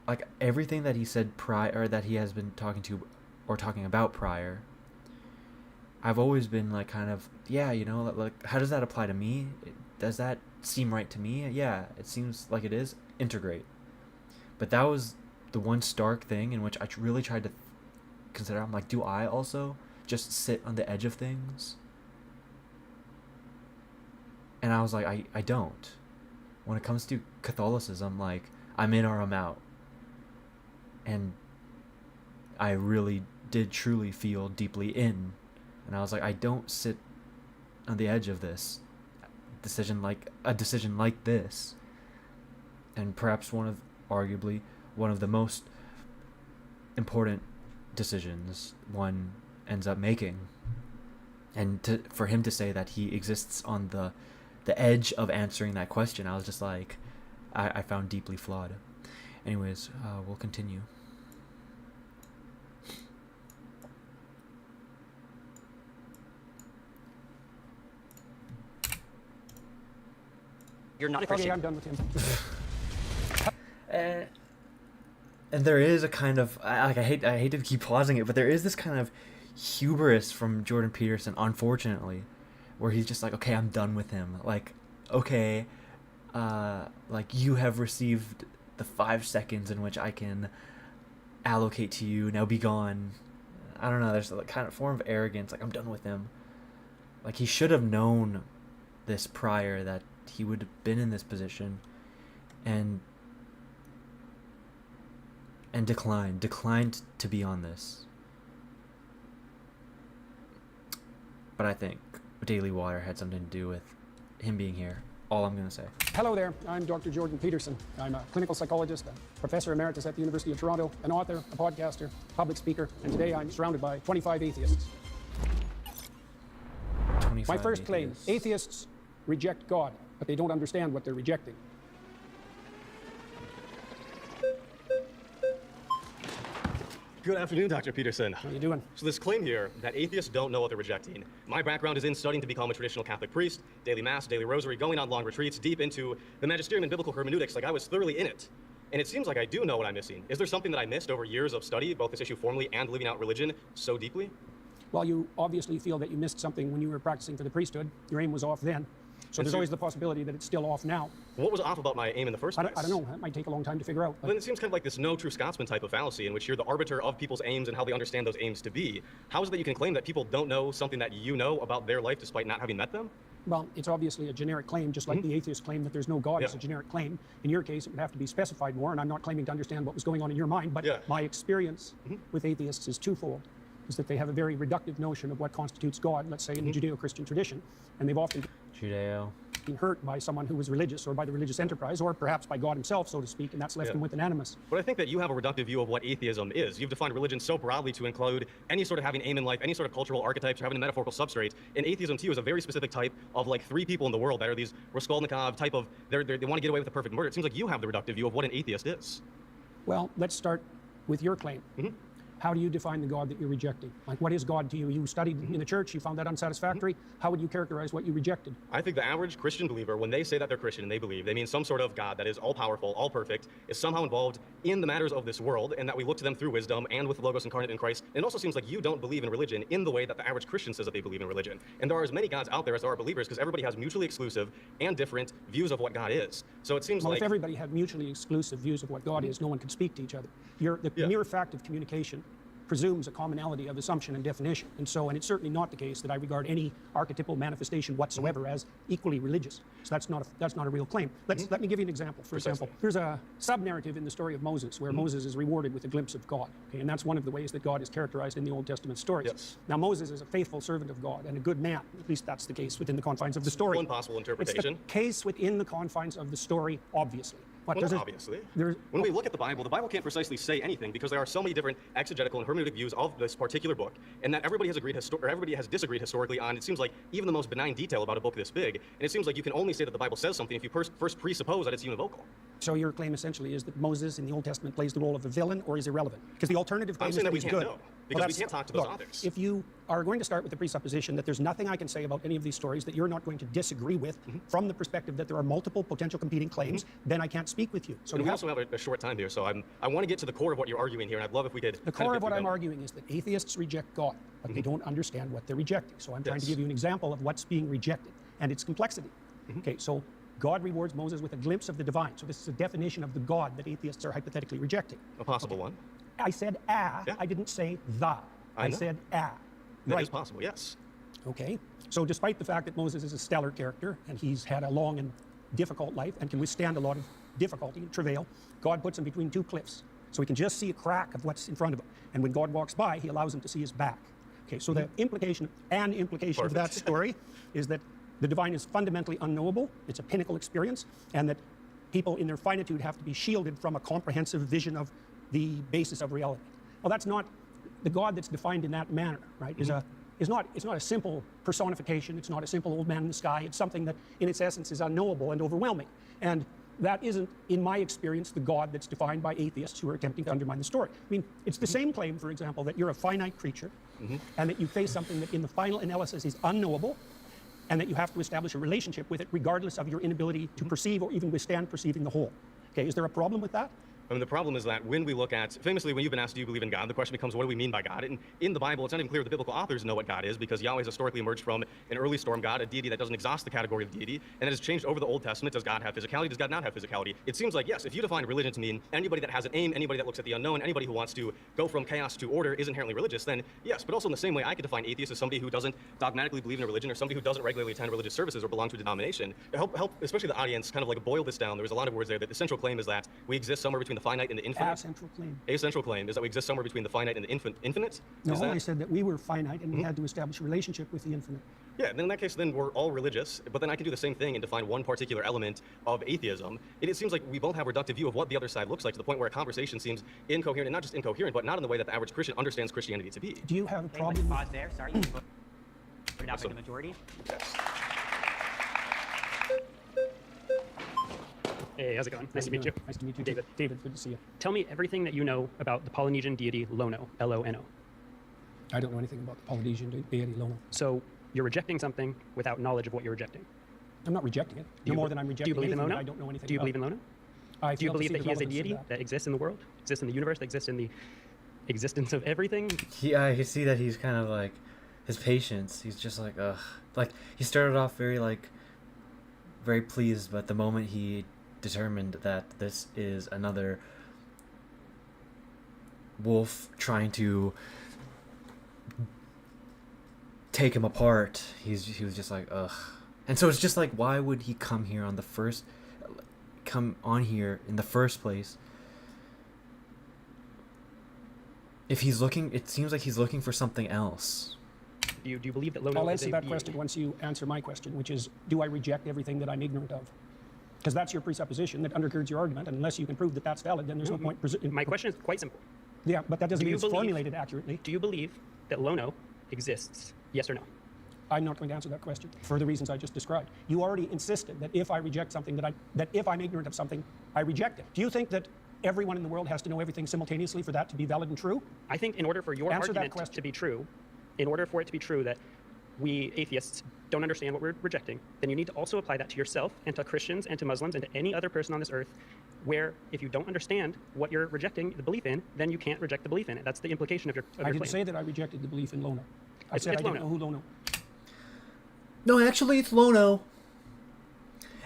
like everything that he said prior, or that he has been talking to or talking about prior, I've always been like kind of, yeah, you know, like how does that apply to me? Does that seem right to me? Yeah, it seems like it is. Integrate. But that was the one stark thing in which I really tried to consider. I'm like, do I also just sit on the edge of things? And I was like, I don't. When it comes to Catholicism, like, I'm in or I'm out. And I really did truly feel deeply in. And I was like, I don't sit on the edge of this decision, like a decision like this. And perhaps arguably one of the most important decisions one ends up making. And for him to say that he exists on the edge of answering that question, I was just like, I found deeply flawed. Anyways, we'll continue. You're not a Okay, Christian. I'm done with him. And there is a kind of, I hate to keep pausing it, but there is this kind of hubris from Jordan Peterson, unfortunately, where he's just like, okay, I'm done with him. Like, okay, like you have received the 5 seconds in which I can allocate to you. Now be gone. I don't know. There's a kind of form of arrogance. Like, I'm done with him. Like, he should have known this prior, that he would have been in this position, and declined to be on this. But I think Daily Water had something to do with him being here. All I'm going to say. Hello there, I'm Dr. Jordan Peterson. I'm a clinical psychologist, a professor emeritus at the University of Toronto, an author, a podcaster, public speaker, and today I'm surrounded by 25 atheists. 25 My first claim, atheists reject God, but they don't understand what they're rejecting. Good afternoon, Dr. Peterson. How are you doing? So this claim here that atheists don't know what they're rejecting. My background is in studying to become a traditional Catholic priest, daily mass, daily rosary, going on long retreats, deep into the magisterium and biblical hermeneutics. Like, I was thoroughly in it. And it seems like I do know what I'm missing. Is there something that I missed over years of study, both this issue formally and living out religion so deeply? Well, you obviously feel that you missed something when you were practicing for the priesthood. Your aim was off then. So there's always the possibility that it's still off now. What was off about my aim in the first place? I don't know. That might take a long time to figure out. Well, then it seems kind of like this no true Scotsman type of fallacy in which you're the arbiter of people's aims and how they understand those aims to be. How is it that you can claim that people don't know something that you know about their life despite not having met them? Well, it's obviously a generic claim, just like the atheist claim that there's no God is a generic claim. In your case, it would have to be specified more, and I'm not claiming to understand what was going on in your mind, but my experience with atheists is twofold. Is that they have a very reductive notion of what constitutes God, let's say in the Judeo-Christian tradition, and they've often Judeo. been hurt by someone who was religious or by the religious enterprise or perhaps by God himself, so to speak, and that's left them with an animus. But I think that you have a reductive view of what atheism is. You've defined religion so broadly to include any sort of having aim in life, any sort of cultural archetypes, or having a metaphorical substrate. And atheism to you is a very specific type of like 3 people in the world that are these Raskolnikov type of, they want to get away with a perfect murder. It seems like you have the reductive view of what an atheist is. Well, let's start with your claim. How do you define the God that you're rejecting? Like, what is God to you? You studied in the church, you found that unsatisfactory. How would you characterize what you rejected? I think the average Christian believer, when they say that they're Christian and they believe, they mean some sort of God that is all-powerful, all-perfect, is somehow involved in the matters of this world, and that we look to them through wisdom and with the Logos incarnate in Christ. And it also seems like you don't believe in religion in the way that the average Christian says that they believe in religion. And there are as many gods out there as there are believers, because everybody has mutually exclusive and different views of what God is. So it seems Well, like... if everybody had mutually exclusive views of what God is, no one could speak to each other. The mere fact of communication presumes a commonality of assumption and definition. And it's certainly not the case that I regard any archetypal manifestation whatsoever as equally religious. So that's not a real claim. Let me give you an example. For example, there's a sub-narrative in the story of Moses where Moses is rewarded with a glimpse of God. Okay? And that's one of the ways that God is characterized in the Old Testament stories. Yes. Now, Moses is a faithful servant of God and a good man. At least that's the case within the confines of the story. One possible interpretation. It's the case within the confines of the story, obviously. Well, not obviously. When we look at the Bible can't precisely say anything because there are so many different exegetical and hermeneutic views of this particular book, and that everybody has disagreed historically on. It seems like even the most benign detail about a book this big, and it seems like you can only say that the Bible says something if you first presuppose that it's univocal. So your claim essentially is that Moses in the Old Testament plays the role of a villain or is irrelevant? Because the alternative claim I'm is saying that that we he's can't good. know, because we can't talk to those authors. If you are going to start with the presupposition that there's nothing I can say about any of these stories that you're not going to disagree with from the perspective that there are multiple potential competing claims, then I can't speak with you. So And you we have- also have a short time here, so I want to get to the core of what you're arguing here, and I'd love if we could. The core of what I'm arguing is that atheists reject God, but they don't understand what they're rejecting. So I'm trying to Yes. give you an example of what's being rejected and its complexity. Okay, so God rewards Moses with a glimpse of the divine. So this is a definition of the God that atheists are hypothetically rejecting. A possible one. I said ah, Yeah. I didn't say the. I know. said ah. That is possible, yes. Okay, so despite the fact that Moses is a stellar character and he's had a long and difficult life and can withstand a lot of difficulty and travail, God puts him between two cliffs. So he can just see a crack of what's in front of him. And when God walks by, he allows him to see his back. Okay, so the implication of that story is that the divine is fundamentally unknowable. It's a pinnacle experience, and that people in their finitude have to be shielded from a comprehensive vision of the basis of reality. Well, that's not the God that's defined in that manner, right? It's not a simple personification. It's not a simple old man in the sky. It's something that, in its essence, is unknowable and overwhelming. And that isn't, in my experience, the God that's defined by atheists who are attempting to undermine the story. I mean, it's the same claim, for example, that you're a finite creature, and that you face something that, in the final analysis, is unknowable, and that you have to establish a relationship with it regardless of your inability to perceive or even withstand perceiving the whole. Okay, is there a problem with that? I mean, the problem is that when we look at, famously, when you've been asked, do you believe in God, the question becomes, what do we mean by God? And in the Bible, it's not even clear the biblical authors know what God is, because Yahweh has historically emerged from an early storm god, a deity that doesn't exhaust the category of deity, and it has changed over the Old Testament. Does God have physicality? Does God not have physicality? It seems like, yes, if you define religion to mean anybody that has an aim, anybody that looks at the unknown, anybody who wants to go from chaos to order is inherently religious, then yes. But also in the same way, I could define atheist as somebody who doesn't dogmatically believe in a religion, or somebody who doesn't regularly attend religious services or belong to a denomination. To help especially the audience, kind of like boil this down, there's a lot of words there. That the central claim is that we exist somewhere between the finite and the infinite. Central claim. A central claim is that we exist somewhere between the finite and the infinite? No, Is that? I said that we were finite and we had to establish a relationship with the infinite. Yeah, then in that case, then we're all religious, but then I can do the same thing and define one particular element of atheism. It seems like we both have a reductive view of what the other side looks like, to the point where a conversation seems incoherent, and not just incoherent, but not in the way that the average Christian understands Christianity to be. Do you have a Okay, problem? let's pause there. Sorry. We're now for the majority. Yes. Hey, how's it going? Nice to meet you. Nice to meet you, David. David, good to see you. Tell me everything that you know about the Polynesian deity Lono, L-O-N-O. I don't know anything about the Polynesian deity Lono. So you're rejecting something without knowledge of what you're rejecting. I'm not rejecting it. Do No you more be- than I'm do you rejecting believe in anything that Lono? I don't know anything Do you about. believe in Lono? I Do you fail to believe see that the he is a relevance of deity that. that exists in the world, exists in the universe, that exists in the existence of everything? Yeah, I can see that he's kind of like his patience. He's just like, ugh. Like he started off very pleased, but the moment he determined that this is another wolf trying to take him apart, he was just like, ugh. And so it's just like, why would he come on here in the first place? If he's looking, it seems like he's looking for something else. Do you believe that Lono I'll is answer a that being? question once you answer my question, which is, do I reject everything that I'm ignorant of? Because that's your presupposition that undergirds your argument, and unless you can prove that that's valid, then there's no point. My question is quite simple. Yeah, but that doesn't Do mean you it's believe- formulated accurately. Do you believe that Lono exists? Yes or no? I'm not going to answer that question for the reasons I just described. You already insisted that if I reject something, that if I'm ignorant of something, I reject it. Do you think that everyone in the world has to know everything simultaneously for that to be valid and true? I think in order for your Answer that argument question. to be true, in order for it to be true that we atheists don't understand what we're rejecting, then you need to also apply that to yourself and to Christians and to Muslims and to any other person on this earth, where if you don't understand what you're rejecting the belief in, then you can't reject the belief in it. That's the implication of your I claim. didn't say that I rejected the belief in Lono. I It's said I didn't Lono. know who Lono. No, actually, it's Lono.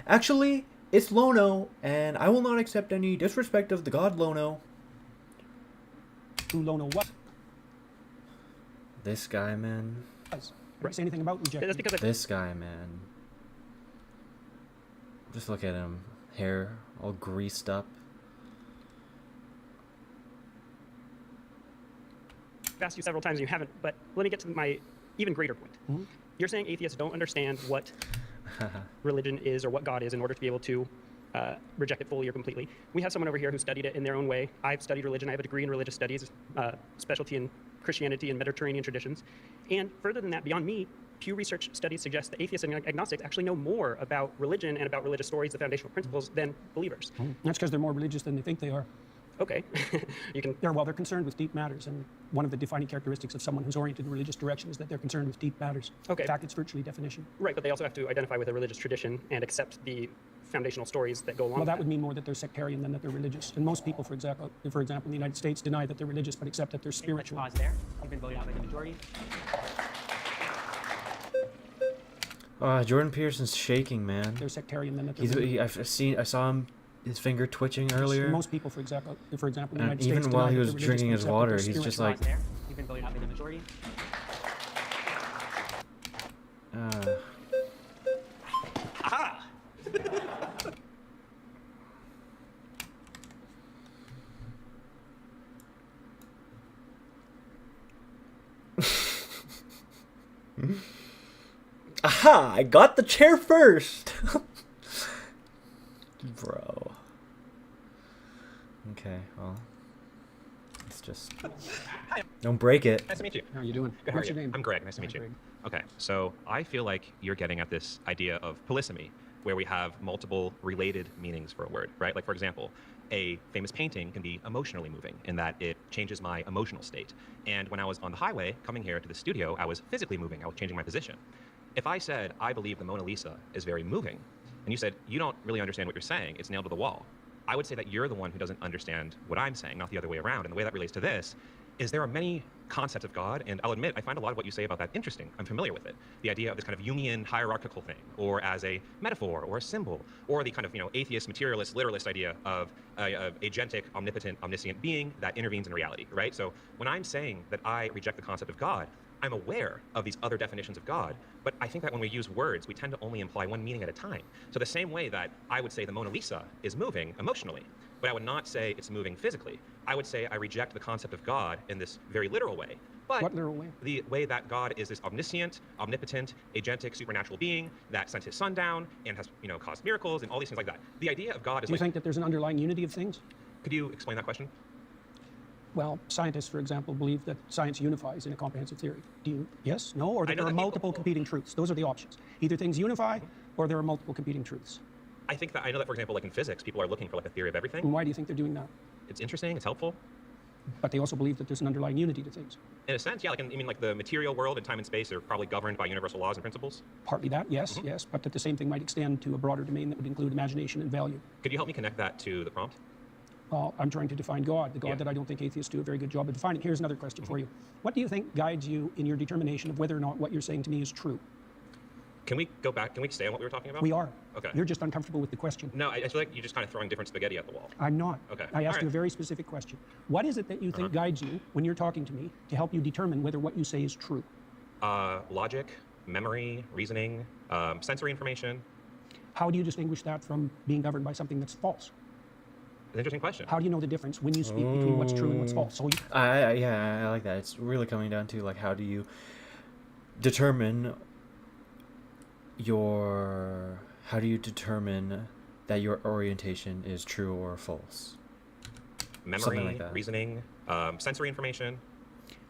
Actually, it's Lono, and I will not accept any disrespect of the god Lono. Who Lono was. This guy, man. I didn't say anything about rejecting. That's because This guy, man. Just look at him. Hair all greased up. I've asked you several times and you haven't, but let me get to my even greater point. Mm-hmm. You're saying atheists don't understand what religion is or what God is in order to be able to reject it fully or completely. We have someone over here who studied it in their own way. I've studied religion. I have a degree in religious studies, specialty in Christianity and Mediterranean traditions. And further than that, beyond me, Pew Research studies suggest that atheists and agnostics actually know more about religion and about religious stories, the foundational principles, than believers. That's because they're more religious than they think they are. Okay, you can. They're concerned with deep matters, and one of the defining characteristics of someone who's oriented in religious direction is that they're concerned with deep matters. Okay. In fact, it's virtually definition. Right, but they also have to identify with a religious tradition and accept the foundational stories that go along Well, with that would mean more that they're sectarian than that they're religious. And most people, for example, in the United States, deny that they're religious but accept that they're Let's spiritual. pause there. You've been voted out by the majority. Jordan Peterson's shaking, man. They're sectarian than that they're religious. I saw him, his finger twitching earlier. Most people, for example, in the And United even States, while deny he that was they're religious drinking but his accept that water, they're he's spiritual. just Pause like, there. You've been voted out by the majority. Aha! aha! I got the chair first, bro. Okay, well, it's just don't break it. Nice to meet you. How are you doing? Good, how What's are your you? name? I'm Greg. Nice to meet Hi, you. Greg. Okay, so I feel like you're getting at this idea of polysemy, where we have multiple related meanings for a word, right? Like, for example, a famous painting can be emotionally moving in that it changes my emotional state. And when I was on the highway coming here to the studio, I was physically moving. I was changing my position. If I said, I believe the Mona Lisa is very moving, and you said, you don't really understand what you're saying, it's nailed to the wall, I would say that you're the one who doesn't understand what I'm saying, not the other way around. And the way that relates to this is there are many concepts of God, and I'll admit, I find a lot of what you say about that interesting. I'm familiar with it. The idea of this kind of Jungian hierarchical thing, or as a metaphor, or a symbol, or the kind of, atheist, materialist, literalist idea of a agentic, omnipotent, omniscient being that intervenes in reality, right? So when I'm saying that I reject the concept of God, I'm aware of these other definitions of God, but I think that when we use words, we tend to only imply one meaning at a time. So the same way that I would say the Mona Lisa is moving emotionally, but I would not say it's moving physically. I would say I reject the concept of God in this very literal way. But What literal way? the way that God is this omniscient, omnipotent, agentic, supernatural being that sent his son down and has, caused miracles and all these things like that. The idea of God is Do you think that there's an underlying unity of things? Could you explain that question? Well, scientists, for example, believe that science unifies in a comprehensive theory. Do you? Yes? No? Or I that know there are that people- multiple competing truths? Those are the options. Either things unify, or there are multiple competing truths. I know that, for example, like in physics, people are looking for like a theory of And everything. why do you think they're doing that? It's interesting, it's helpful. But they also believe that there's an underlying unity to things. In a sense, yeah, like the material world and time and space are probably governed by universal laws and principles. Partly that, yes, yes, but that the same thing might extend to a broader domain that would include imagination and value. Could you help me connect that to the prompt? Well, I'm trying to define God, the God Yeah. that I don't think atheists do a very good job of defining. Here's another question for you. What do you think guides you in your determination of whether or not what you're saying to me is true? Can we go back? Can we stay on what we were talking about? We are. Okay. You're just uncomfortable with the question. No, I feel like you're just kind of throwing different spaghetti at the wall. I'm not. Okay. I asked All you a right. very specific question. What is it that you think guides you when you're talking to me to help you determine whether what you say is true? Logic, memory, reasoning, sensory information. How do you distinguish that from being governed by something that's false? An interesting question. How do you know the difference when you speak between what's true and what's false? So I like that. It's really coming down to like how do you determine that your orientation is true or false? Memory, something like that. reasoning, sensory information.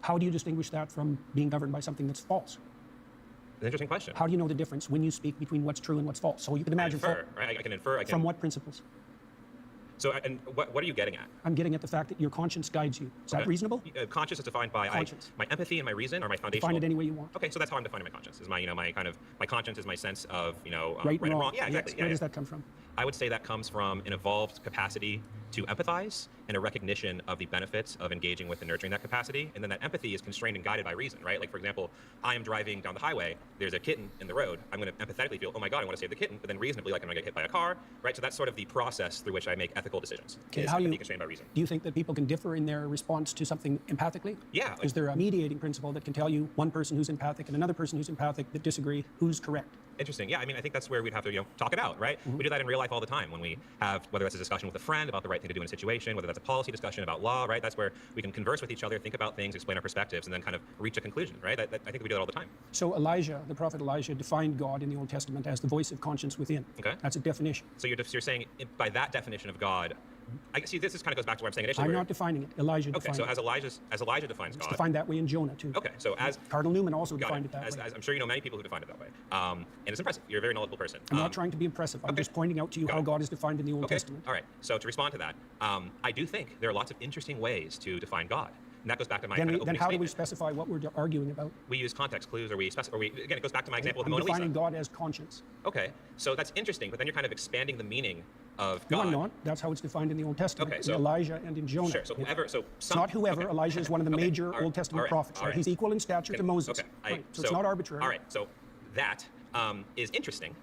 how do you distinguish that from being governed by something that's false? An interesting question. How do you know the difference when you speak between what's true and what's false? So you can imagine Infer, right? I can infer. I can. from what principles? So, and what are you getting at? I'm getting at the fact that your conscience guides you. Is that Okay. reasonable? Conscious is defined by Conscience. my empathy and my reason are my foundational. Define it any way you want. Okay, so that's how I'm defining my conscience. Is my my conscience is my sense of Right and and wrong. Yeah, exactly. Yes. Yeah, Where yeah. does that come from? I would say that comes from an evolved capacity to empathize and a recognition of the benefits of engaging with and nurturing that capacity. And then that empathy is constrained and guided by reason, right? Like, for example, I am driving down the highway, there's a kitten in the road. I'm going to empathetically feel, oh my God, I want to save the kitten. But then reasonably, like, I'm going to get hit by a car, right? So that's sort of the process through which I make ethical decisions. Okay, is how do empathy you- constrained by reason. Do you think that people can differ in their response to something empathically? Yeah. Is there a mediating principle that can tell you one person who's empathic and another person who's empathic that disagree, who's correct? Interesting. Yeah, I mean, I think that's where we'd have to, talk it out, right? We do that in real life all the time when we have, whether that's a discussion with a friend about the right thing to do in a situation, whether that's a policy discussion about law, right? That's where we can converse with each other, think about things, explain our perspectives, and then kind of reach a conclusion, right? I think we do that all the time. So Elijah, the prophet Elijah, defined God in the Old Testament as the voice of conscience within. Okay. That's a definition. So you're saying by that definition of God, I see. This kind of goes back to what I'm saying initially. I'm where- not defining it. Elijah Okay, defined so it. as Elijah defines It's God. defined that way in Jonah, too. Okay, so as Cardinal Newman also got defined it. it that way. As I'm sure you know many people who define it that way, and it's impressive. You're a very knowledgeable person. I'm not trying to be impressive. I'm okay. just pointing out to you Got how it. God is defined in the Old Okay. Testament. All right. So to respond to that, I do think there are lots of interesting ways to define God, and that goes back to my kind of Then opening how do we statement. specify what we're arguing about? We use context clues, or we again, it goes back to my example of the I'm Mona Lisa. defining God as conscience. Okay, so that's interesting, but then you're kind of expanding the meaning of No, God. I'm not. That's how it's defined in the Old Testament, Okay, in so- Elijah and in Jonah. Sure. So whoever. So It's not whoever. okay. Elijah is one of the Okay, major all right, Old Testament all right, prophets. all Right? right. He's equal in stature to Moses. Okay. Right. So it's not arbitrary. All right. So that is interesting,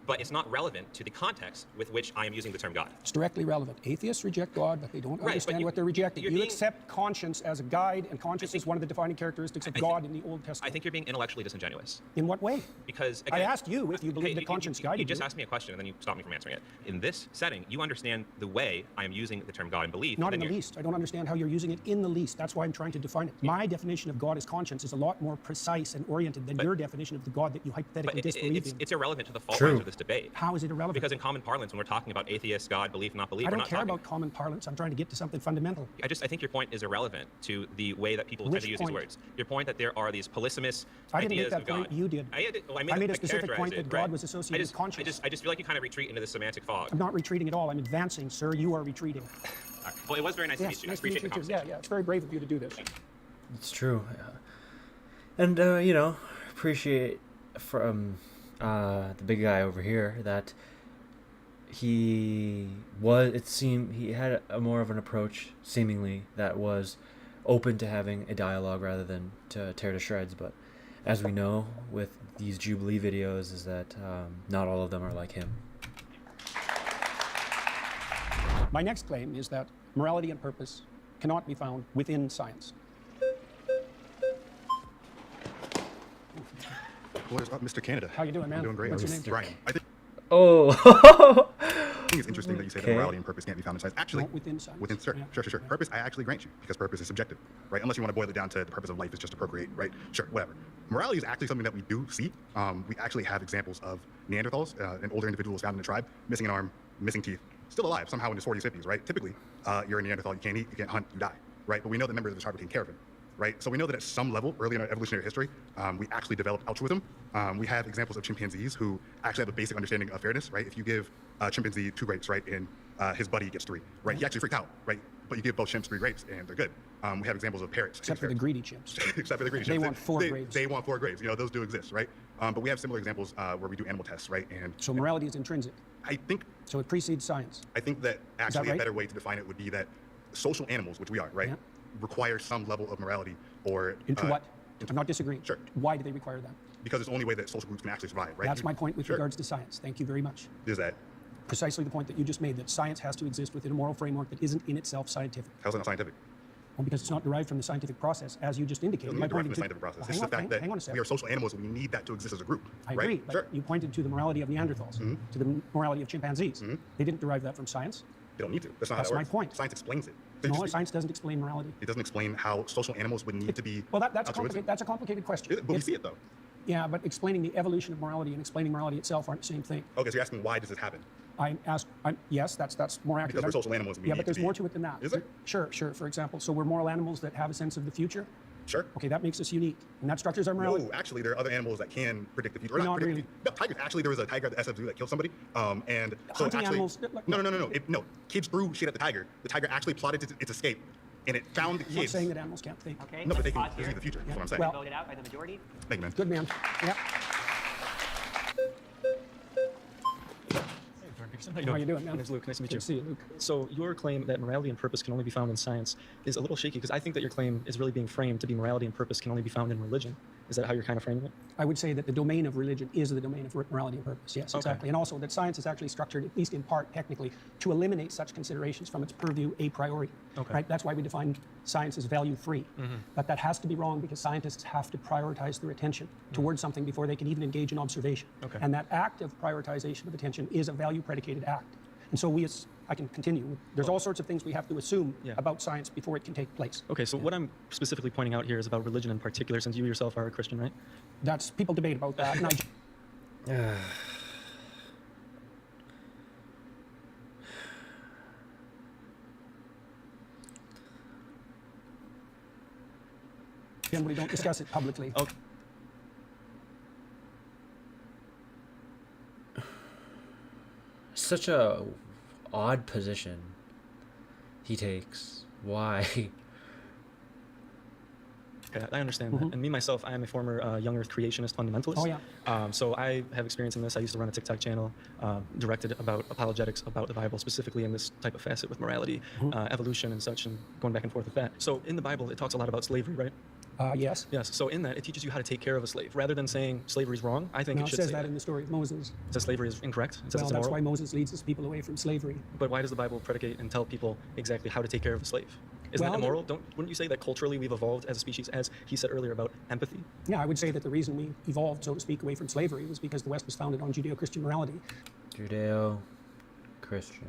but it's not relevant to the context with which I am using the term God. It's directly relevant. Atheists reject God, but they don't but understand you- what they're rejecting. you're You being- accept conscience as a guide, and conscience is one of the defining characteristics of I God think- in the Old Testament. I think you're being intellectually disingenuous In what way? because I again, asked you if you believe okay, that conscience guided you just you. asked me a question and then you stopped me from answering it. In this setting, you understand the way I am using the term God and belief. Not and in the then you're- least. I don't understand how you're using it in the least. That's why I'm trying to define it. My definition of God as conscience is a lot more precise and oriented than your definition of the God that you hypothetically But disbelieve in. it's irrelevant to the fault True. lines of this debate. How is it irrelevant? Because in common parlance, when we're talking about atheist, God, belief, not belief, I we're don't not care talking. about common parlance. I'm trying to get to something fundamental. I think your point is irrelevant to the way that people tend Which to use point? these words. Your point that there are these polysemous I didn't make ideas that of God. point, you did. I I made a specific characterized point it, that God right? was associated with conscience. I just feel like you kind of retreat into the semantic fog. I'm not retreating at all. I'm advancing, sir. You are retreating. All right. Well, it was very nice to Yes, meet you. I nice to meet appreciate you the too. conversation. Yeah, it's very brave of you to do this. It's true. And, appreciate from the big guy over here that it seemed he had a more of an approach, seemingly, that was open to having a dialogue rather than to tear to shreds. But as we know with these Jubilee videos is that not all of them are like him. My next claim is that morality and purpose cannot be found within science. What is up, Mr. Canada? How you doing, man? I'm doing great. What's your I'm name? Brian. I think Oh! it's interesting that you say that Okay. morality and purpose can't be found in science. Actually, Not within science. sure. Yeah. Sure. Purpose, I actually grant you, because purpose is subjective, right? Unless you want to boil it down to the purpose of life is just to procreate, right? Sure, whatever. Morality is actually something that we do see. We actually have examples of Neanderthals and older individuals found in the tribe, missing an arm, missing teeth, still alive somehow in his 40s, 50s, right? Typically, you're a Neanderthal, you can't eat, you can't hunt, you die, right? But we know that members of the tribe are taking care of him, right? So we know that at some level, early in our evolutionary history, we actually developed altruism. We have examples of chimpanzees who actually have a basic understanding of fairness, right? If you give a chimpanzee 2 grapes, right, and his buddy gets 3, right? He actually freaked out, right? But you give both chimps 3 grapes and they're good. We have examples of parrots. Except for the greedy chimps. Except for the greedy They chimps. want 4 grapes. They want 4 grapes. Those do exist, right? But we have similar examples where we do animal tests, right? And So morality is intrinsic. I think So it precedes science. that actually right? a better way to define it would be that social animals, which we are, right, Yeah. require some level of morality or Into what? I'm not disagreeing. Sure. Why do they require that? because it's the only way that social groups can actually survive, right? That's my point with Sure. regards to science. Thank you very much. Is that Precisely the point that you just made, that science has to exist within a moral framework that isn't in itself scientific. how's that not scientific? Well, because it's not derived from the scientific process, as you just indicated. It's My not point from the to- scientific process. Well, It's hang just the on, fact that hang on a we second. are social animals and we need that to exist as a group. I right? agree, but Sure. you pointed to the morality of Neanderthals, to the morality of chimpanzees. They didn't derive that from science. They don't need to. That's not That's how it my works. point. Science explains it. No, science doesn't explain morality. It doesn't explain how social animals would need to be. Well, that's altruistic. a complicated question. But we see it though. Yeah, but explaining the evolution of morality and explaining morality itself aren't the same thing. Okay, so you're asking why does this happen? Yes, that's more accurate. Because we're social animals and we Yeah, need but there's to be. more to it than that. Is there? Sure. For example, so we're moral animals that have a sense of the future. Sure. Okay, that makes us unique, and that structures our morality. No, actually, there are other animals that can predict the future. Or Not predict really. the future. No, tigers. Actually, there was a tiger at the SF Zoo that killed somebody. And so Hunting actually, animals- no. Kids threw shit at the tiger. The tiger actually plotted its escape, and it found the I'm not kids. saying that animals can't think. Okay. No, but they can pause see here. the future. That's what I'm saying. Well- Voted out by the majority. Thank you, man. Good man. Yeah. How you doing, man? My name's Luke. Nice to meet Good you. to see you, Luke. So your claim that morality and purpose can only be found in science is a little shaky because I think that your claim is really being framed to be morality and purpose can only be found in religion. Is that how you're kind of framing it? I would say that the domain of religion is the domain of morality and purpose. Yes, Okay. exactly. And also that science is actually structured, at least in part, technically, to eliminate such considerations from its purview a priori. Okay. Right? That's why we define science as value-free. But that has to be wrong because scientists have to prioritize their attention towards something before they can even engage in observation. Okay. And that act of prioritization of attention is a value-predicated act. And so I can continue. There's all sorts of things we have to assume Yeah. about science before it can take place. Okay, so what I'm specifically pointing out here is about religion in particular, since you yourself are a Christian, right? That's people debate about that. And generally don't discuss it publicly. Okay. Such a odd position he takes. Why? Okay, I understand that. And me, myself, I am a former young earth creationist fundamentalist. Oh, yeah. So I have experience in this. I used to run a TikTok channel directed about apologetics about the Bible, specifically in this type of facet with morality, evolution and such, and going back and forth with that. So in the Bible, it talks a lot about slavery, right? Yes. Yes. So in that, it teaches you how to take care of a slave. Rather than saying slavery is wrong, I think No, it it should says say that in the story of Moses. It says slavery is incorrect. It says Well, it's that's immoral. why Moses leads his people away from slavery. But why does the Bible predicate and tell people exactly how to take care of a slave? Isn't Well, that immoral? Wouldn't you say that culturally we've evolved as a species, as he said earlier about empathy? Yeah, I would say that the reason we evolved, so to speak, away from slavery was because the West was founded on Judeo-Christian morality Judeo-Christian.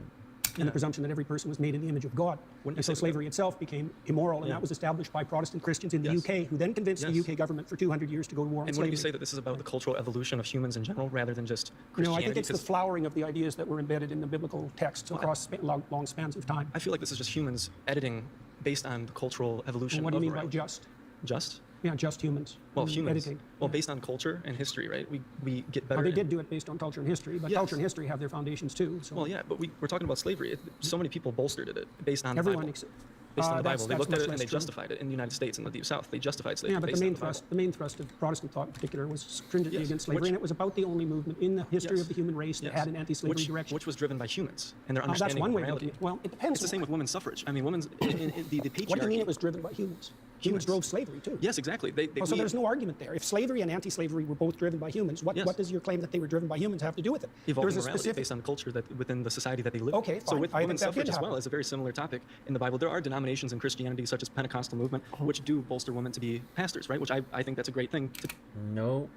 and the presumption that every person was made in the image of God. Wouldn't you And so say that- slavery itself became immoral, and Yeah. that was established by Protestant Christians in the Yes. UK, who then convinced the Yes. UK government for 200 years to go to war on And slavery. wouldn't you say that this is about the cultural evolution of humans in general, rather than just Christianity? No, I think it's the 'Cause flowering of the ideas that were embedded in the biblical texts across long spans of time. I feel like this is just humans editing based on the cultural evolution And what do you of mean by morality. just? Just? Yeah, just humans. Well, humans. Editing. Well, Yeah. based on culture and history, right? We get better. Well, they in- did do it based on culture and history, but Yes. culture and history have their foundations too. So Well, yeah, but we're talking about slavery. So many people bolstered it based on everyone the Bible. except Based on the that's- Bible. They that's looked at much it and less they true. justified it in the United States and the Deep South. They justified slavery Yeah, but based the main on the Bible. thrust, the main thrust of Protestant thought in particular was stringently Yes, against slavery, which- and it was about the only movement in the history Yes. of the human race that Yes. had an anti-slavery direction. Which was driven by humans and their That's understanding one of way of morality. looking at it. Well, it depends. It's the same with women's suffrage. I mean, women's the patriarchy. What do you mean it was driven by humans? Humans drove slavery too. Yes, exactly. So there's no argument there. If slavery and anti-slavery were both driven by humans, what Yes. does your claim that they were driven by humans have to do with it? evolving There's a morality specific. based on the culture that within the society that they live in. Okay, So fine. with I think women's that suffrage did as well happen. is a very similar topic in the Bible. There are denominations in Christianity such as Pentecostal movement which do bolster women to be pastors, right? Which I think that's a great thing to Nope.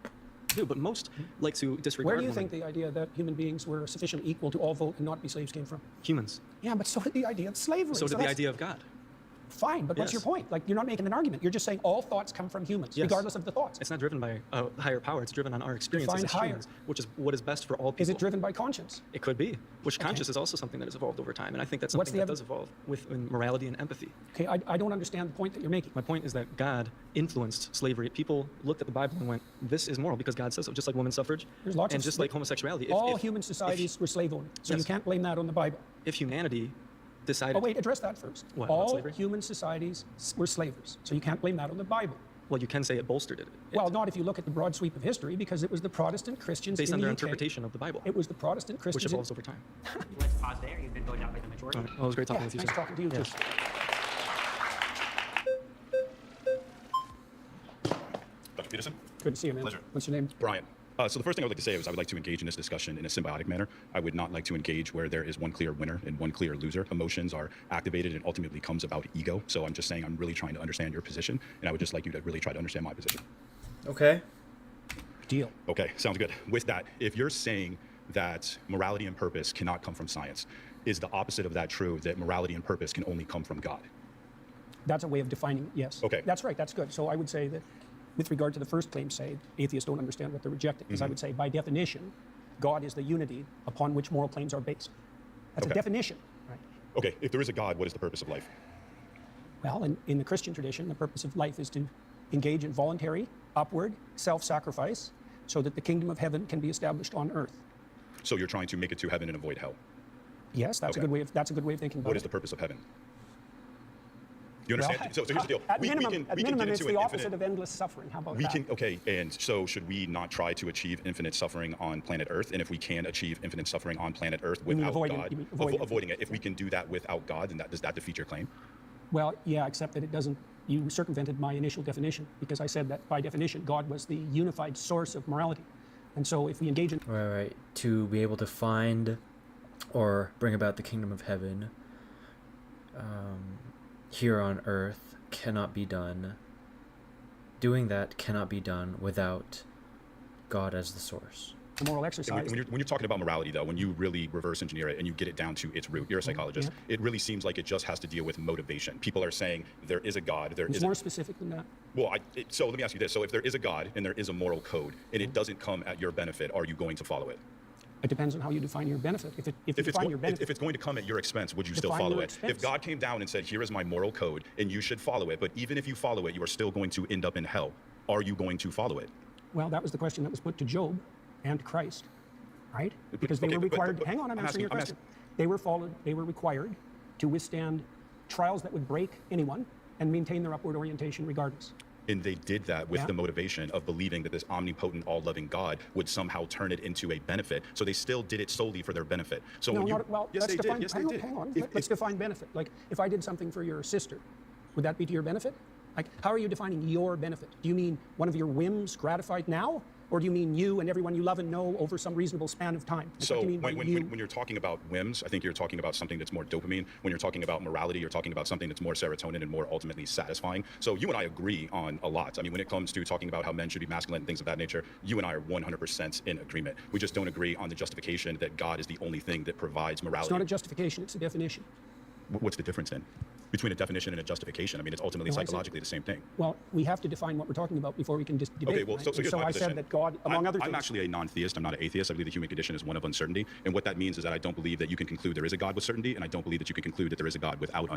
do. But most like to disregard Where do you women. think the idea that human beings were sufficiently equal to all vote and not be slaves came from? Humans. Yeah, but so did the idea of slavery. So did the that's idea of God. Fine, but what's Yes. your point? Like, you're not making an argument. You're just saying all thoughts come from humans, Yes. regardless of the thoughts. It's not driven by a higher power. It's driven on our experiences Define as higher. humans, which is what is best for all people. Is it driven by conscience? It could be. Which conscious is also something that has evolved over time, and I think that's What's something the that does evolve with in morality and empathy. Okay, I don't understand the point that you're making. My point is that God influenced slavery. People looked at the Bible and went, "This is moral because God says so." Just like women's suffrage, There's lots and of just like homosexuality. all human societies were slave owned, so you Yes. can't blame that on the Bible. If humanity decided, Oh wait, address that first. What, about All slavery? human societies were slavers, so you can't blame that on the Bible. well, you can say it bolstered it. Well, not if you look at the broad sweep of history, because it was the Protestant Christians based in on the their UK. interpretation of the Bible, It was the Protestant which Christians. evolves over time. Let's pause there. You've been voted out by the majority. All right. Well, it was great talking Yeah, with you. nice sir. talking to you Yes. too. Dr. Peterson? Good to see you, man. Pleasure. What's your name? Brrai.n. So the first thing I would like to say is I would like to engage in this discussion in a symbiotic manner. I would not like to engage where there is one clear winner and one clear loser. Emotions are activated and ultimately comes about ego. So I'm just saying I'm really trying to understand your position, and I would just like you to really try to understand my position. Okay. Deal. Okay, sounds good. With that, if you're saying that morality and purpose cannot come from science, is the opposite of that true, that morality and purpose can only come from God? That's a way of defining it, yes. Okay. That's right, that's good. So I would say that with regard to the first claim, say, atheists don't understand what they're rejecting, because I would say, by definition, God is the unity upon which moral claims are based. That's a Okay. definition, right? Okay, if there is a God, what is the purpose of life? Well, in the Christian tradition, the purpose of life is to engage in voluntary, upward, self-sacrifice, so that the kingdom of heaven can be established on earth. So you're trying to make it to heaven and avoid hell. Yes, that's Okay. a good way of thinking about What it. is the purpose of heaven? You understand? Well, so here's the deal. At We minimum, can at get minimum it's into the an opposite infinite. of endless suffering. How about We that? can, okay, and so should we not try to achieve infinite suffering on planet Earth? And if we can achieve infinite suffering on planet Earth mean without avoiding- God, you mean avoiding it. avoiding it, if we can do that without God, then does that defeat your claim? Well, yeah, except that it doesn't. You circumvented my initial definition, because I said that by definition, God was the unified source of morality. And so if we engage in Right. To be able to find or bring about the kingdom of heaven here on earth cannot be done. Doing that cannot be done without God as the source. the moral And exercise, when you're talking about morality, though, when you really reverse engineer it and you get it down to its root, you're a psychologist, it really seems like it just has to deal with motivation. People are saying there is a God, there it's is more specific than that. well, so let me ask you this. So if there is a God and there is a moral code and it doesn't come at your benefit, are you going to follow it? It depends on how you define your benefit. If you define your benefit, if it's going to come at your expense, would you still Define follow your it? expense. If God came down and said, here is my moral code, and you should follow it, but even if you follow it, you are still going to end up in hell, are you going to follow it? well, that was the question that was put to Job and to Christ, right? Because they okay, were but- required. but Hang on, I'm answering your I'm question. They were required to withstand trials that would break anyone and maintain their upward orientation regardless. And they did that with Yeah. the motivation of believing that this omnipotent, all-loving God would somehow turn it into a benefit. So they still did it solely for their benefit. So No, when you, not, well, yes, let's they define. did. Yes, hang they on, did. hang on. If- Let's define benefit. Like, if I did something for your sister, would that be to your benefit? Like, how are you defining your benefit? Do you mean one of your whims gratified now? Or do you mean you and everyone you love and know over some reasonable span of time? Like, So what do you mean by when, you? when you're talking about whims, I think you're talking about something that's more dopamine. When you're talking about morality, you're talking about something that's more serotonin and more ultimately satisfying. So you and I agree on a lot. I mean, when it comes to talking about how men should be masculine and things of that nature, you and I are 100% in agreement. We just don't agree on the justification that God is the only thing that provides morality. It's not a justification, it's a definition. What's the difference then between a definition and a justification? I mean, it's ultimately No, I see. psychologically the same thing. Well, we have to define what we're talking about before we can just debate. Okay, well, right? so here's And my I position. said that God, among other things. I'm actually a non-theist. I'm not an atheist. I believe the human condition is one of uncertainty. And what that means is that I don't believe that you can conclude there is a God with certainty, and I don't believe that you can conclude that there is a God without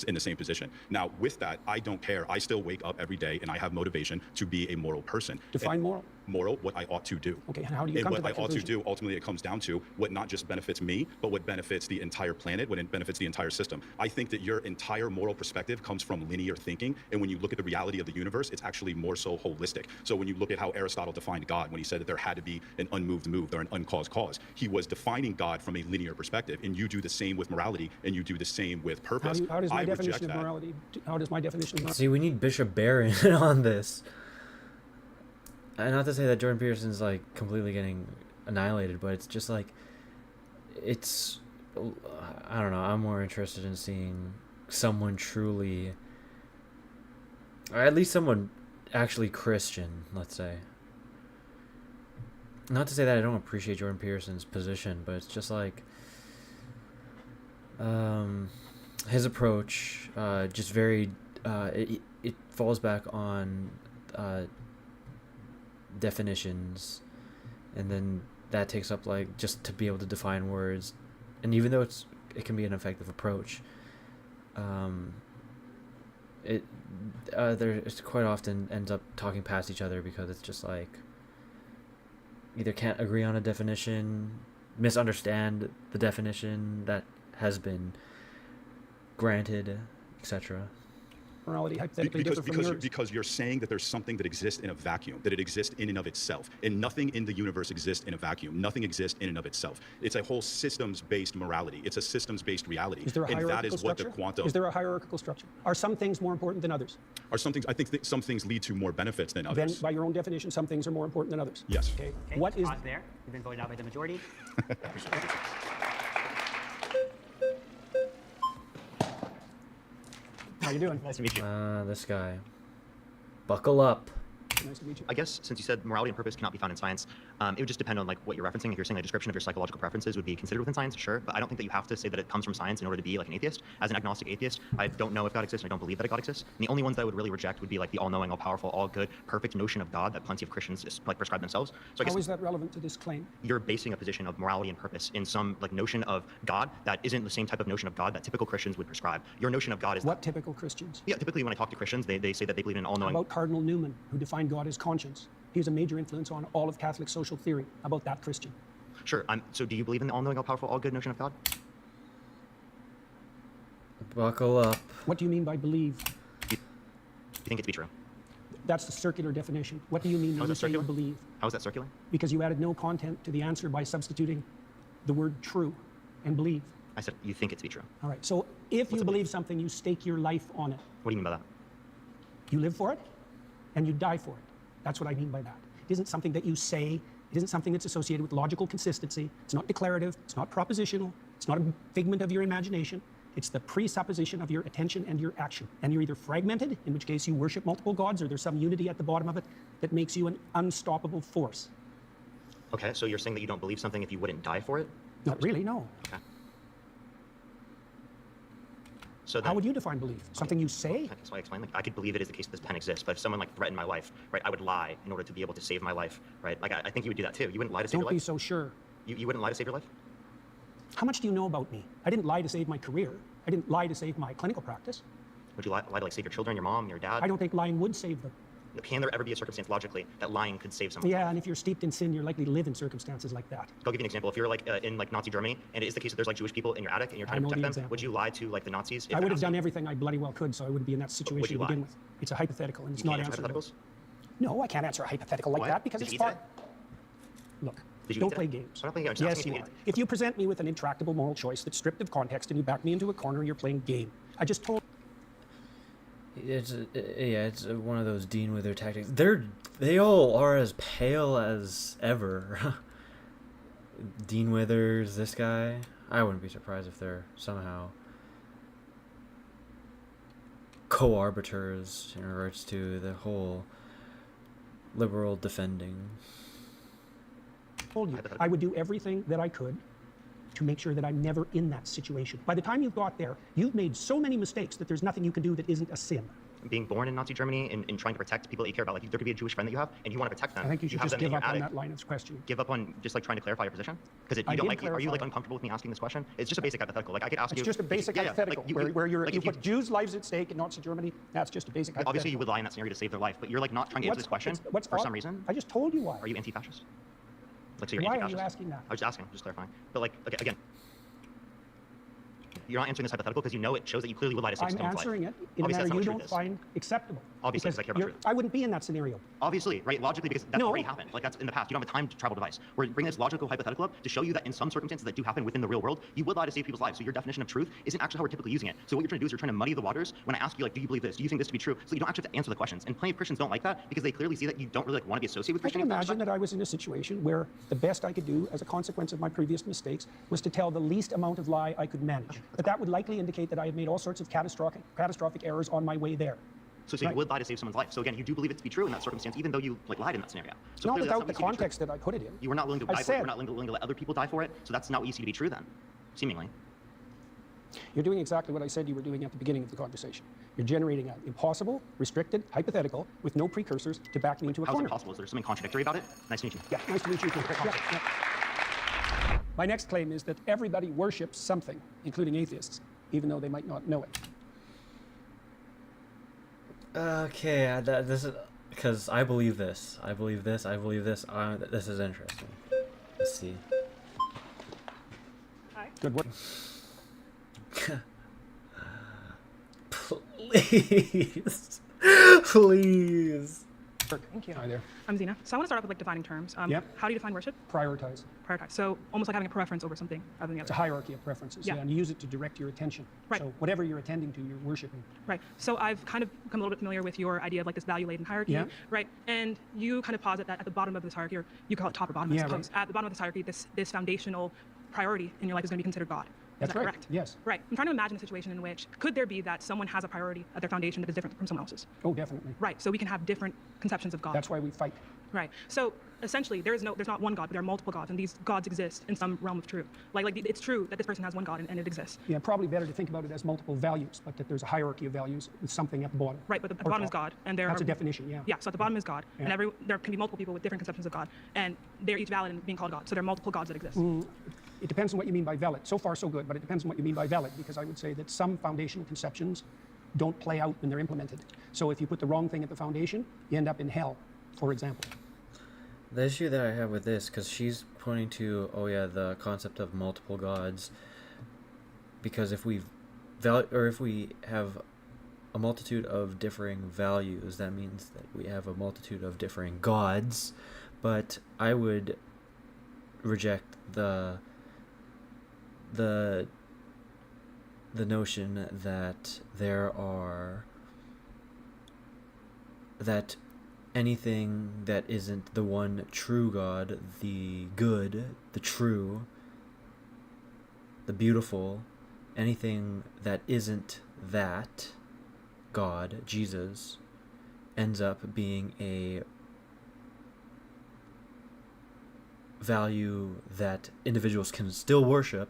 in the same position. Now, with that, I don't care. I still wake up every day, and I have motivation to be a moral person. Define moral. Moral, what I ought to do. Okay, and how do you and come what to that I ought to conclusion? do, ultimately, it comes down to what not just benefits me, but what benefits the entire planet, what it benefits the entire system. I think that your entire moral perspective comes from linear thinking, and when you look at the reality of the universe, it's actually more so holistic. So when you look at how Aristotle defined God, when he said that there had to be an unmoved move or an uncaused cause, he was defining God from a linear perspective, and you do the same with morality, and you do the same with purpose. How does my I reject definition of that. morality? How does my definition of morality? See, we need Bishop Barron on this. And not to say that Jordan Peterson's like completely getting annihilated, but it's just like, it's, I don't know, I'm more interested in seeing someone truly, or at least someone actually Christian, let's say. Not to say that I don't appreciate Jordan Peterson's position, but it's just like, his approach, just very, it falls back on, definitions, and then that takes up like just to be able to define words, and even though it can be an effective approach, it quite often ends up talking past each other because it's just like either can't agree on a definition, misunderstand the definition that has been granted, etc. Morality hypothetically differ from yours. Because you're saying that there's something that exists in a vacuum, that it exists in and of itself, and nothing in the universe exists in a vacuum. Nothing exists in and of itself. It's a whole systems-based morality. It's a systems-based reality. Is there a and hierarchical that is structure? what the quantum. Is there a hierarchical structure? Are some things more important than others? Are some things? I think that some things lead to more benefits than Then, others. by your own definition, some things are more important than others. Yes. Okay. Okay, What is? pause there. You've been voted out by the majority. How you doing? Nice to meet you. This guy. Buckle up. Nice to meet you. I guess since you said morality and purpose cannot be found in science, it would just depend on like what you're referencing. If you're saying a description of your psychological preferences would be considered within science, sure. But I don't think that you have to say that it comes from science in order to be like an atheist. As an agnostic atheist, I don't know if God exists. And I don't believe that God exists. And the only ones that I would really reject would be like the all-knowing, all-powerful, all-good, perfect notion of God that plenty of Christians just, like prescribe themselves. So I guess How is that relevant to this claim? you're basing a position of morality and purpose in some like notion of God that isn't the same type of notion of God that typical Christians would prescribe. Your notion of God is What typical Christians? yeah. Typically, when I talk to Christians, they say that they believe in an How all-knowing. about Cardinal Newman, who defined God as conscience? He was a major influence on all of Catholic social theory. How about that Christian? Sure. So do you believe in the all-knowing, all-powerful, all-good notion of God? Buckle up. What do you mean by believe? Do you think it to be true? That's the circular definition. What do you mean How when is you that say you circular? believe? How is that circular? Because you added no content to the answer by substituting the word true and believe. I said you think it to be true. All right, so if you believe something, you stake your life on it. What do you mean by that? You live for it, and you die for it. That's what I mean by that. It isn't something that you say. It isn't something that's associated with logical consistency. It's not declarative. It's not propositional. It's not a figment of your imagination. It's the presupposition of your attention and your action. And you're either fragmented, in which case you worship multiple gods, or there's some unity at the bottom of it that makes you an unstoppable force. Okay, so you're saying that you don't believe something if you wouldn't die for it? Not really, no. Okay. So then, How would you define belief? Something you say? That's why I explained. Like, I could believe it is the case that this pen exists, but if someone like threatened my life, right, I would lie in order to be able to save my life, right? Like, I think you would do that too. You wouldn't lie to save Don't your be life. so sure. You wouldn't lie to save your life? How much do you know about me? I didn't lie to save my career. I didn't lie to save my clinical practice. Would you lie to like save your children, your mom, your dad? I don't think lying would save them. Can there ever be a circumstance logically that lying could save someone? Yeah, and if you're steeped in sin, you're likely to live in circumstances like that. I'll give you an example. If you're like in like Nazi Germany, and it is the case that there's like Jewish people in your attic and you're trying to protect them, example. would you lie to like the Nazis? I would have done everything I bloody well could, so I wouldn't be in that situation to you begin lie? with. It's a hypothetical, and it's You not can't answer answerable. hypotheticals? No, I can't answer a hypothetical like Why? that because Did it's you eat far. today? Look, Did you don't eat play today? games. I'm not playing games. I'm just Yes, asking you if are. you If you present me with an intractable moral choice that's stripped of context and you back me into a corner, you're playing game. I just told. It's one of those Dean Wither tactics. They all are as pale as ever. Dean Withers, this guy. I wouldn't be surprised if they're somehow co-arbiters in regards to the whole liberal defending. Told you, I would do everything that I could to make sure that I'm never in that situation. By the time you've got there, you've made so many mistakes that there's nothing you can do that isn't a sin. Being born in Nazi Germany and trying to protect people that you care about, like there could be a Jewish friend that you have, and you want to protect them. I think you should have just them in give your up on attic. that line of questioning. Give up on just like trying to clarify your position? Because you I don't did like, are you like clarify. uncomfortable with me asking this question? It's just a basic hypothetical. Like I could ask It's you. just a basic Yeah, hypothetical like, where you like, put Jews' lives at stake in Nazi Germany. That's just a basic hypothetical. Obviously, you would lie in that scenario to save their life, but you're like not trying to answer this question What's for odd? some reason. I just told you why. Are you anti-fascist? Like, so you're Why are anti-fascist? you asking that? I was just asking, just clarifying. But like, okay, again, you're not answering this hypothetical because you know it shows that you clearly would lie to save I'm someone's answering life. it in a Obviously, manner that's not you what don't truth is. find acceptable. Obviously, Because because I care about truth. I wouldn't be in that scenario. Obviously, right? Logically, because that's No. already happened. Like that's in the past. You don't have a time travel device. We're bringing this logical hypothetical up to show you that in some circumstances that do happen within the real world, you would lie to save people's lives. So your definition of truth isn't actually how we're typically using it. So what you're trying to do is you're trying to muddy the waters when I ask you like, do you believe this? Do you think this to be true? So you don't actually have to answer the questions. And plenty of Christians don't like that because they clearly see that you don't really like want to be associated with I can Christianity. imagine that I was in a situation where the best I could do as a consequence of my previous mistakes was to tell the least amount of lie I could manage. But that would likely indicate that I had made all sorts of catastrophic errors on my way there. So you would lie to save someone's life. So again, you do believe it to be true in that circumstance, even though you like lied in that scenario. So Not clearly that's without the what you see to be true. context that I put it in. You were not willing to I die for it. said- You were not willing to let other people die for it. So that's not what you see to be true then, seemingly. You're doing exactly what I said you were doing at the beginning of the conversation. You're generating an impossible, restricted, hypothetical with no precursors to back me into a How is corner. it possible? Is there something contradictory about it? Nice to meet you. Yeah, nice to meet you too. Yeah. My next claim is that everybody worships something, including atheists, even though they might not know it. Okay, this is because I believe this. I believe this. I believe this. This is interesting. Let's see. Good work. Please, please. Thank you. Hi there. I'm Zena. So I want to start off with like defining terms. Yep. How do you define worship? Prioritize. Prioritize. So almost like having a preference over something other than the It's a other. hierarchy of preferences. Yeah. And you use it to direct your attention. Right. So whatever you're attending to, you're worshiping. Right. So I've kind of become a little bit familiar with your idea of like this value-laden hierarchy. Yeah. Right. And you kind of posit that at the bottom of this hierarchy, or you call it top or bottom, I Yeah, suppose. At the bottom of this hierarchy, this foundational priority in your life is going to be considered God. Is That's that right. correct? Yes. Right. I'm trying to imagine a situation in which could there be that someone has a priority at their foundation that is different from someone else's? Oh, definitely. Right. So we can have different conceptions of God. That's why we fight. Right. So essentially, there's not one God, but there are multiple gods, and these gods exist in some realm of truth. Like it's true that this person has one God and it exists. Yeah, probably better to think about it as multiple values, but that there's a hierarchy of values with something at the bottom. Right. But at the Or bottom is top. God, and there That's are a definition, yeah. Yeah. So at the bottom is God, Yeah. and there can be multiple people with different conceptions of God, and they're each valid in being called God. So there are multiple gods that exist. It depends on what you mean by valid. So far, so good, but it depends on what you mean by valid, because I would say that some foundational conceptions don't play out when they're implemented. So if you put the wrong thing at the foundation, you end up in hell, for example. The issue that I have with this, because she's pointing to, oh yeah, the concept of multiple gods, because if we have a multitude of differing values, that means that we have a multitude of differing gods. But I would reject the notion that anything that isn't the one true God, the good, the true, the beautiful, anything that isn't that God, Jesus, ends up being a value that individuals can still worship,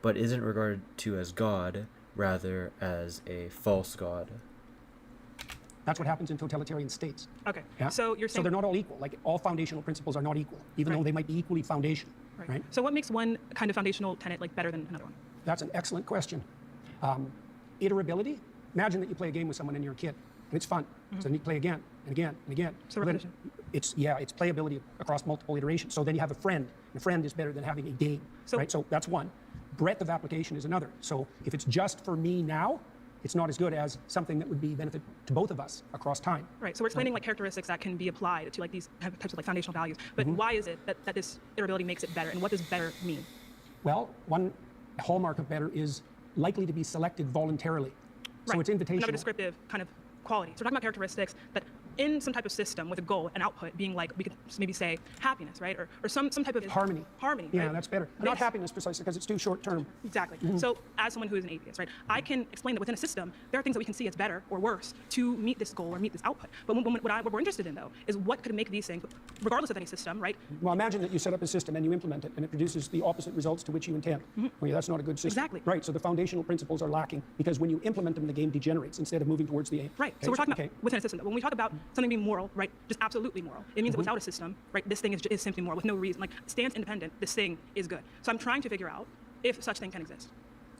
but isn't regarded to as God, rather as a false God. That's what happens in totalitarian states. Okay. Yeah? So you're So saying they're not all equal. Like all foundational principles are not equal, even though they might be equally foundational. Right. So what makes one kind of foundational tenet like better than another one? That's an excellent question. Iterability. Imagine that you play a game with someone and you're a kid, and it's fun. So then you play again and again and again. So Well, then repetition. it's playability across multiple iterations. So then you have a friend. And a friend is better than having a game. So- right. So that's one. Breadth of application is another. So if it's just for me now, it's not as good as something that would be benefit to both of us across time. Right. So we're explaining like characteristics that can be applied to like these types of like foundational values. But why is it that this iterability makes it better, and what does better mean? Well, one hallmark of better is likely to be selected voluntarily. So it's invitational. Another descriptive kind of quality. So we're talking about characteristics that in some type of system with a goal and output being like, we could maybe say happiness, right? Or some type of Harmony. Harmony, Yeah, right? that's better. Not happiness precisely, because it's too short term. Exactly. So as someone who is an atheist, right, I can explain that within a system, there are things that we can see as better or worse to meet this goal or meet this output. But what we're interested in, though, is what could make these things, regardless of any system, right? Well, imagine that you set up a system and you implement it, and it produces the opposite results to which you intend. Well, yeah, that's not a good system. Exactly. Right. So the foundational principles are lacking, because when you implement them, the game degenerates instead of moving towards the aim. Right. Okay, So we're talking about within a system. When we talk about something being moral, right, just absolutely moral, it means that without a system, right, this thing is simply moral with no reason. Like, stands independent, this thing is good. So I'm trying to figure out if such thing can exist.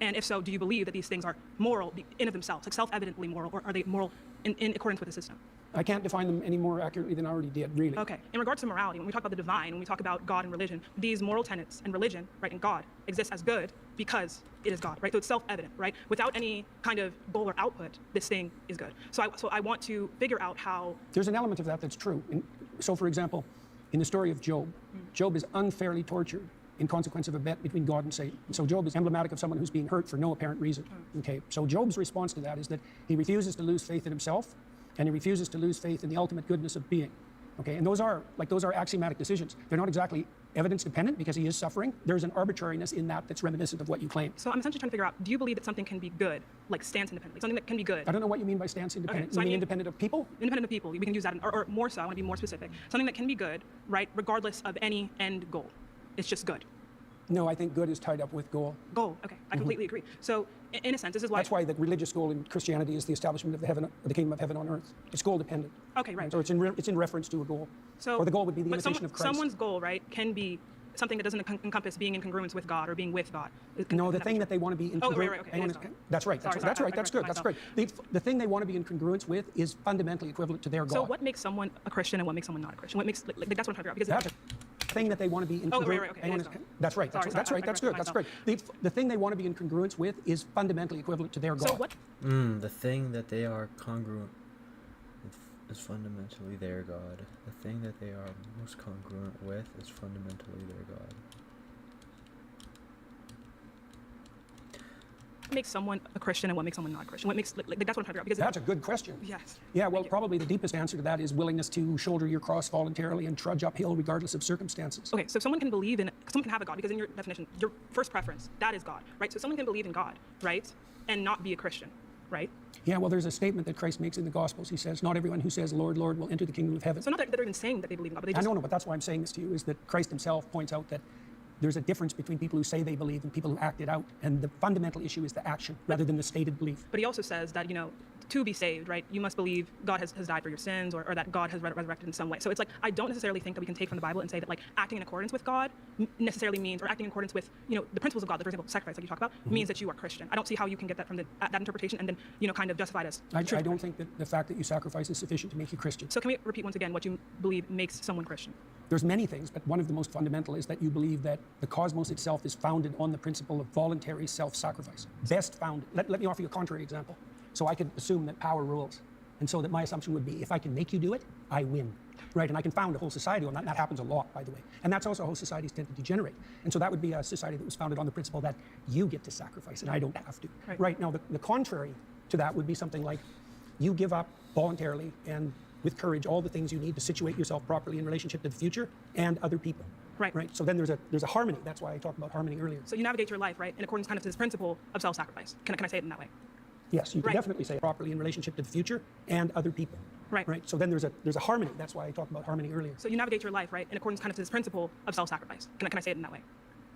And if so, do you believe that these things are moral in of themselves, like self-evidently moral, or are they moral in accordance with the system? I can't define them any more accurately than I already did, really. Okay. In regards to morality, when we talk about the divine, when we talk about God and religion, these moral tenets and religion, right, and God exist as good because it is God, right? So it's self-evident, right? Without any kind of goal or output, this thing is good. So I want to figure out how. There's an element of that that's true. So, for example, in the story of Job, Job is unfairly tortured in consequence of a bet between God and Satan. So Job is emblematic of someone who's being hurt for no apparent reason. Okay. So Job's response to that is that he refuses to lose faith in himself, and he refuses to lose faith in the ultimate goodness of being. Okay. And those are axiomatic decisions. They're not exactly evidence dependent, because he is suffering. There's an arbitrariness in that that's reminiscent of what you claim. So I'm essentially trying to figure out, do you believe that something can be good, like stance independently, something that can be good? I don't know what you mean by stance independent. Okay, so you I mean mean independent of people? Independent of people. We can use that, or more so, I want to be more specific. Something that can be good, right, regardless of any end goal. It's just good. No, I think good is tied up with goal. Goal, okay, I completely agree. So in a sense, this is why. That's why the religious goal in Christianity is the establishment of the kingdom of heaven on earth. It's goal dependent. Okay, right. So it's in reference to a goal. So, or the goal would be the but imitation of Christ. Someone's goal, right, can be something that doesn't encompass being in congruence with God or being with God. No, the thing that they want to be in congruence. Right, okay. That's right. That's right. That's good. That's great. The thing they want to be in congruence with is fundamentally equivalent to their God. So what makes someone a Christian and what makes someone not a Christian? What makes that's what I'm trying to figure out. Because that's the thing that they want to be in congruence. That's right. That's right. That's good. That's great. The thing they want to be in congruence with is fundamentally equivalent to their God. So what? The thing that they are congruent is fundamentally their God. The thing that they are most congruent with is fundamentally their God. What makes someone a Christian and what makes someone not a Christian? What makes that's what I'm trying to figure out. Because that's a good question. Yes. Yeah. Well, probably the deepest answer to that is willingness to shoulder your cross voluntarily and trudge uphill regardless of circumstances. Okay. So someone can have a God, because in your definition, your first preference, that is God, right? So someone can believe in God, right, and not be a Christian, right? Yeah, well, there's a statement that Christ makes in the Gospels. He says, not everyone who says, Lord, Lord, will enter the kingdom of heaven. So not that they're even saying that they believe in God, but they just... I know, but that's why I'm saying this to you, is that Christ himself points out that there's a difference between people who say they believe and people who act it out. And the fundamental issue is the action rather than the stated belief. But he also says that, to be saved, right, you must believe God has died for your sins, or that God has resurrected in some way. So it's like, I don't necessarily think that we can take from the Bible and say that, like, acting in accordance with God necessarily means, or acting in accordance with, the principles of God, like, for example, sacrifice, like you talk about, means that you are Christian. I don't see how you can get that from that interpretation and then, kind of justify it as I don't think that the fact that you sacrifice is sufficient to make you Christian. So can we repeat once again what you believe makes someone Christian? There's many things, but one of the most fundamental is that you believe that the cosmos itself is founded on the principle of voluntary self-sacrifice. Best founded. Let me offer you a contrary example. So I could assume that power rules. And so that my assumption would be, if I can make you do it, I win. Right? And I can found a whole society on that. And that happens a lot, by the way. And that's also how societies tend to degenerate. And so that would be a society that was founded on the principle that you get to sacrifice and I don't have to. Right? Now, the contrary to that would be something like, you give up voluntarily and with courage all the things you need to situate yourself properly in relationship to the future and other people. Right. So then there's a harmony. That's why I talked about harmony earlier. So you navigate your life, right, in accordance kind of to this principle of self-sacrifice. Can I say it in that way? Yes, you can definitely say it properly in relationship to the future and other people. Right. So then there's a harmony. That's why I talked about harmony earlier. So you navigate your life, right, in accordance kind of to this principle of self-sacrifice. Can I say it in that way?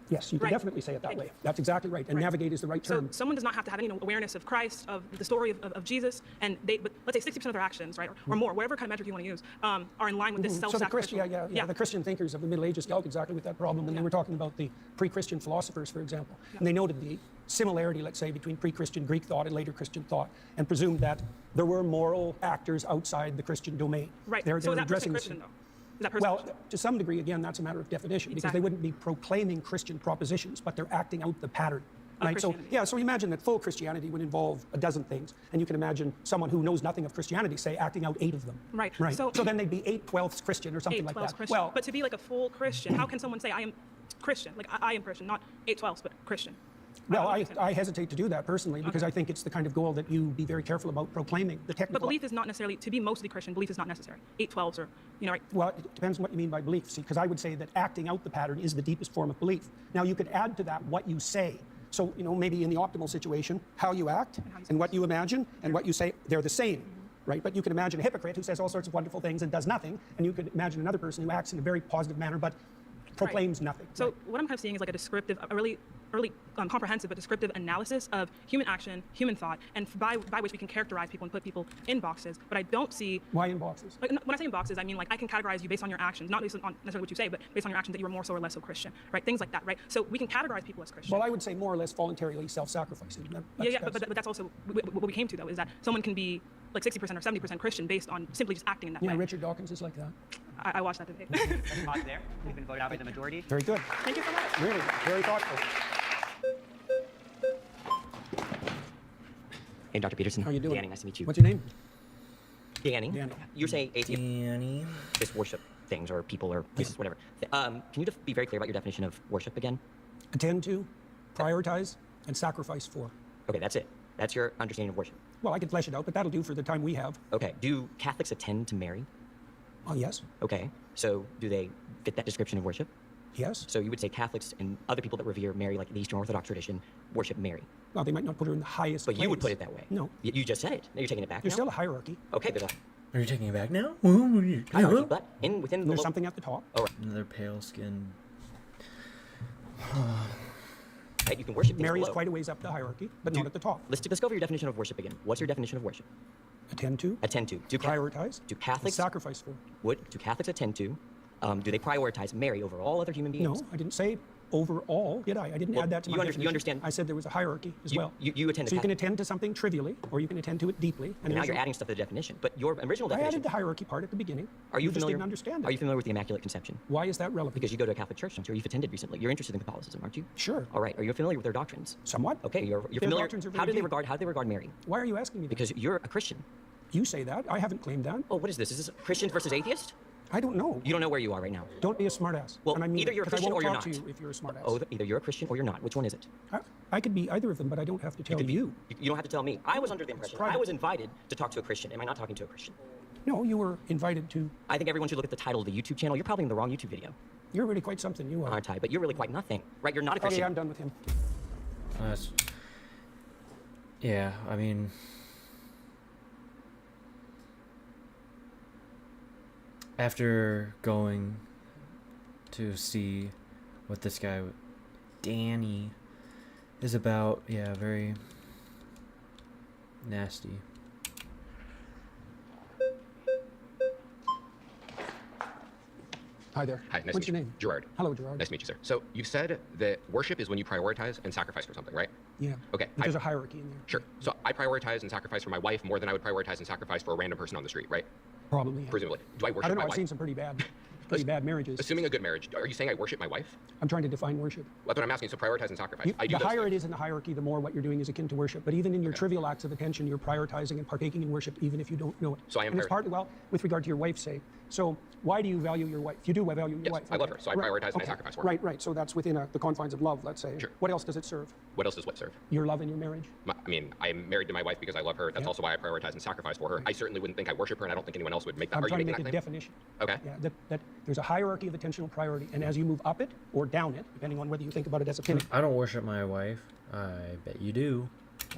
Yes, you can Right. definitely say it that way. That's exactly right. And navigate is the right So term. someone does not have to have any awareness of Christ, of the story of Jesus, and but let's say 60% of their actions, right, or more, whatever kind of metric you want to use, are in line with this So the self-sacrificial. Christian, the Christian thinkers of the Middle Ages dealt exactly with that problem, and they were talking about the pre-Christian philosophers, for example, and they noted the similarity, let's say, between pre-Christian Greek thought and later Christian thought, and presumed that there were moral actors outside the Christian domain. Right. They're So is that person addressing Christian, this- though? Is that person Well, Christian? to some degree, again, that's a matter of definition, because they Exactly. wouldn't be proclaiming Christian propositions, but they're acting out the pattern. Of Right? So, Christianity. yeah, so imagine that full Christianity would involve a dozen things, and you can imagine someone who knows nothing of Christianity, say, acting out 8 of them. Right. Right. So- So then they'd be 8/12 Christian or something 8 like 12 that. Christian. Well, But to be like a full Christian, how can someone say I am Christian? Like I am Christian, not 8 12, but Christian. well, don't I understand. hesitate to do that personally, because I think it's the kind of goal that you be very careful about proclaiming the But technical. belief is not necessarily, to be mostly Christian, belief is not necessary. 8 12s or, right? Well, it depends on what you mean by belief. See, because I would say that acting out the pattern is the deepest form of belief. Now, you could add to that what you say. So, maybe in the optimal situation, how you act and what you imagine and what you say, they're the same, right? But you can imagine a hypocrite who says all sorts of wonderful things and does nothing, and you could imagine another person who acts in a very positive manner but proclaims nothing. So right? what I'm kind of seeing is like a descriptive, a really comprehensive but descriptive analysis of human action, human thought, and by which we can characterize people and put people in boxes. But I don't see, Why in boxes? like, when I say in boxes, I mean like I can categorize you based on your actions, not based on necessarily what you say, but based on your actions that you are more so or less so Christian, right? Things like that, right? So we can categorize people as Christian. Well, I would say more or less voluntarily self-sacrificing. But that's also what we came to, though, is that someone can be like 60% or 70% Christian based on simply just acting in that Yeah, way. Richard Dawkins is like that. I watched that debate. Pause there. We've been voted out by the majority. Very good. Thank you so much. Really, very thoughtful. Hey, Dr. Peterson. How you doing? Danny, nice to meet you. What's your name? Danny. Danny. You're saying atheist Danny. worship things or people or places, whatever. Can you be very clear about your definition of worship again? Attend to, prioritize, and sacrifice for. Okay, that's it. That's your understanding of worship. Well, I can flesh it out, but that'll do for the time we have. Okay. Do Catholics attend to Mary? Oh, yes. Okay. So do they fit that description of worship? Yes. So you would say Catholics and other people that revere Mary, like the Eastern Orthodox tradition, worship Mary. Well, they might not put her in the highest But place. you would put it that way. No. You just said it. Now you're taking it back. There's now? still a hierarchy. Okay, there's a Are you taking it back now? hierarchy, but within the There's something at the top. Oh, right. Another pale skin. Right, you can worship things Mary is below. quite a ways up the hierarchy, but not at the top. Let's go over your definition of worship again. What's your definition of worship? Attend to, Attend to. Do prioritize, Do and Catholics sacrifice for. do Catholics attend to? Do they prioritize Mary over all other human beings? No, I didn't say overall, did I? I didn't Well, add that to my you definition. understand- I said there was a hierarchy as well. You attend So you can Catholic. attend to something trivially, or you can attend to it deeply. And Now there's you're a- adding stuff to the definition. But your original I definition. added the hierarchy part at the beginning. Are you just familiar? didn't understand it. Are you familiar with the Immaculate Conception? Why is that relevant? Because you go to a Catholic church, don't you? Or you've attended recently. You're interested in Catholicism, aren't you? Sure. All right. Are you familiar with their doctrines? Somewhat. Okay. You're Their familiar. doctrines are How very do they deep. regard Mary? Why are you asking me that? Because you're a Christian. You say that. I haven't claimed that. Oh, what is this? Is this Christians versus atheist? I don't know. You don't know where you are right now. Don't be a smartass. Well, and I mean either you're a because I Christian won't or you're talk not. to you if you're a smartass. Oh, either you're a Christian or you're not. Which one is it? I could be either of them, but I don't have to tell you. You don't have to tell me. I was under the impression private. I was invited to talk to a Christian. Am I not talking to a Christian? No, you were invited to. I think everyone should look at the title of the YouTube channel. You're probably in the wrong YouTube video, You're really quite something. You are. aren't I? But you're really quite nothing, right? You're not a Okay, Christian. I'm done with him. Yeah, I mean, after going to see what this guy, Danny, is about, yeah, very nasty. Hi there. Hi, nice What's to your meet name? you. Gerard. Hello, Gerard. Nice to meet you, sir. So you said that worship is when you prioritize and sacrifice for something, right? Yeah. Okay. But there's a hierarchy in there. Sure. So I prioritize and sacrifice for my wife more than I would prioritize and sacrifice for a random person on the street, right? Probably. Yeah. Presumably. Do I worship I don't know. my I've wife? seen some pretty bad marriages. Assuming a good marriage, are you saying I worship my wife? I'm trying to define worship. That's what I'm asking. So prioritize and sacrifice. I do The those higher things. it is in the hierarchy, the more what you're doing is akin to worship. But even in your trivial acts of attention, you're prioritizing and partaking in worship, even if you don't know it. So I am and it's partly, well, with regard to your wife's sake. So why do you value your wife? You do value your Yes, wife. I love her, so I Right, prioritize and I okay. sacrifice for her. Right, right. So that's within the confines of love, let's say. Sure. What else does it serve? What else does what serve? Your love in your marriage? I mean, I'm married to my wife because I love her. That's Yeah. also why I prioritize and sacrifice for her. I certainly wouldn't think I worship her, and I don't think anyone else would make that. I'm Are you trying to making make that a claim? definition. Okay. Yeah, that there's a hierarchy of attentional priority, and as you move up it or down it, depending on whether you think about it as a pinnacle I don't worship my wife. I bet you do.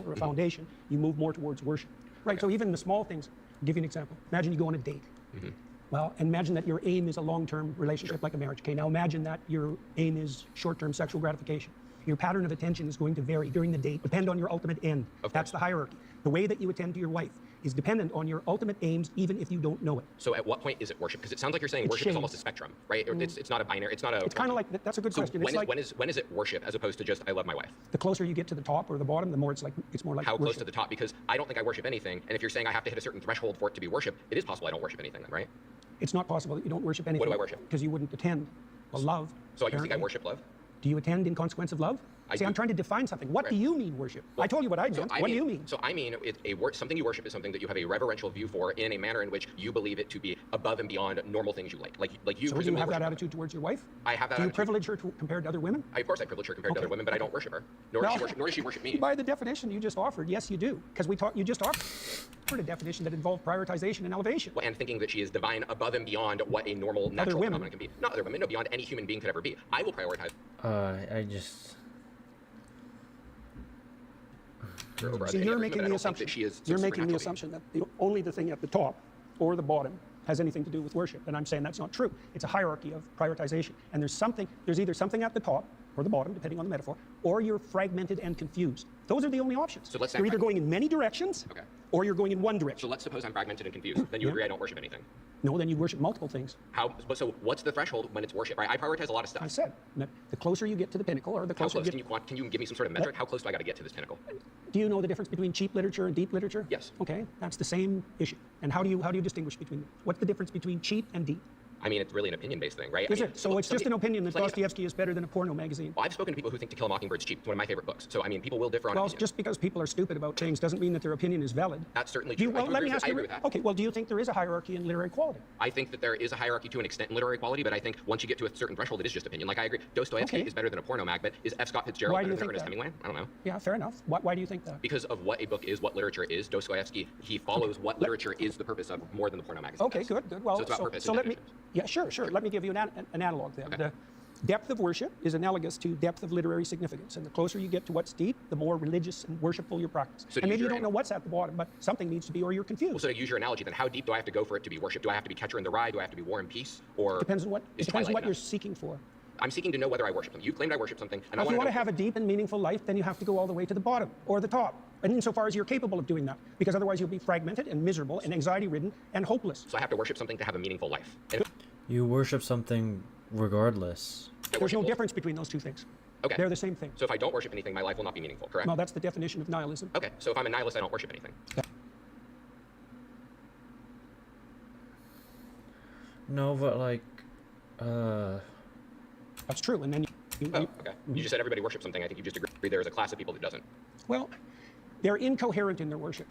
or a foundation, you move more towards worship. Right. So even the small things. I'll give you an example. Imagine you go on a date. Mm-hmm. Well, imagine that your aim is a long-term relationship like a marriage. Okay, now imagine that your aim is short-term sexual gratification. Your pattern of attention is going to vary during the date, depend on your ultimate end. That's the hierarchy. The way that you attend to your wife is dependent on your ultimate aims, even if you don't know it. So at what point is it worship? Because it sounds like you're saying worship is almost a spectrum, right? Or it's not a binary. It's not a. It's kind of like that's a good question. When is it worship as opposed to just I love my wife? The closer you get to the top or the bottom, the more it's more like how worship. Close to the top? Because I don't think I worship anything. And if you're saying I have to hit a certain threshold for it to be worship, it is possible I don't worship anything then, right? It's not possible that you don't worship anything. What do I worship? Because you wouldn't attend. Well, love. So you think I worship love? Do you attend in consequence of love? See, I'm trying to define something. What do you mean worship? Well, I told you what I meant. What do you mean? So I mean, something you worship is something that you have a reverential view for in a manner in which you believe it to be above and beyond normal things you like. Like you. So do you have that attitude towards your wife? I have that. Do you privilege her compared to other women? Of course, I privilege her compared to other women, but I don't worship her. Nor does she worship me. By the definition you just offered, yes, you do, because you just offered a definition that involved prioritization and elevation. And thinking that she is divine above and beyond what a normal natural phenomenon can be. Not other women, no, beyond any human being could ever be. I will prioritize. So you're making the assumption. You're making the assumption that only the thing at the top or the bottom has anything to do with worship, and I'm saying that's not true. It's a hierarchy of prioritization, and there's either something at the top or the bottom, depending on the metaphor, or you're fragmented and confused. Those are the only options. So let's say you're either going in many directions, or you're going in one direction. So let's suppose I'm fragmented and confused. Then you agree I don't worship anything. No, then you worship multiple things. So what's the threshold when it's worship? Right? I prioritize a lot of stuff. I said, the closer you get to the pinnacle, or the closer you get... Can you give me some sort of metric? How close do I got to get to this pinnacle? Do you know the difference between cheap literature and deep literature? Yes. Okay, that's the same issue. And how do you distinguish between them? What's the difference between cheap and deep? I mean, it's really an opinion-based thing, right? Is it? So it's just an opinion that Dostoevsky is better than a porno magazine. Well, I've spoken to people who think To Kill a Mockingbird is cheap. It's one of my favorite books. So, I mean, people will differ on opinion. Just because people are stupid about things doesn't mean that their opinion is valid. That's certainly true. Let me ask you. Okay, well, do you think there is a hierarchy in literary quality? I think that there is a hierarchy to an extent in literary quality, but I think once you get to a certain threshold, it is just opinion. Like, I agree. Dostoevsky is better than a porno mag, but is F. Scott Fitzgerald better than Ernest Hemingway? I don't know. Yeah, fair enough. Why do you think that? Because of what a book is, what literature is. Dostoevsky, he follows what literature is the purpose of more than the porno magazine. Okay, good. Well, so it's about purpose. So let me. Yeah, sure. Let me give you an analog then. The depth of worship is analogous to depth of literary significance, and the closer you get to what's deep, the more religious and worshipful your practice. So and maybe you don't know what's at the bottom, but something needs to be, or you're confused. Well, so to use your analogy, then how deep do I have to go for it to be worship? Do I have to be Catcher in the Rye? Do I have to be War and Peace? Or depends on what you're seeking for. I'm seeking to know whether I worship something. You claimed I worship something, and if you want to have a deep and meaningful life, then you have to go all the way to the bottom or the top. And insofar as you're capable of doing that, because otherwise you'll be fragmented and miserable and anxiety-ridden and hopeless. So I have to worship something to have a meaningful life. You worship something regardless. There's no difference between those two things. Okay. They're the same thing. So if I don't worship anything, my life will not be meaningful, correct? Well, that's the definition of nihilism. Okay, so if I'm a nihilist, I don't worship anything. Yeah. No, but like, That's true, and then okay. You just said everybody worships something. I think you just agree there is a class of people that doesn't. Well, they're incoherent in their worship.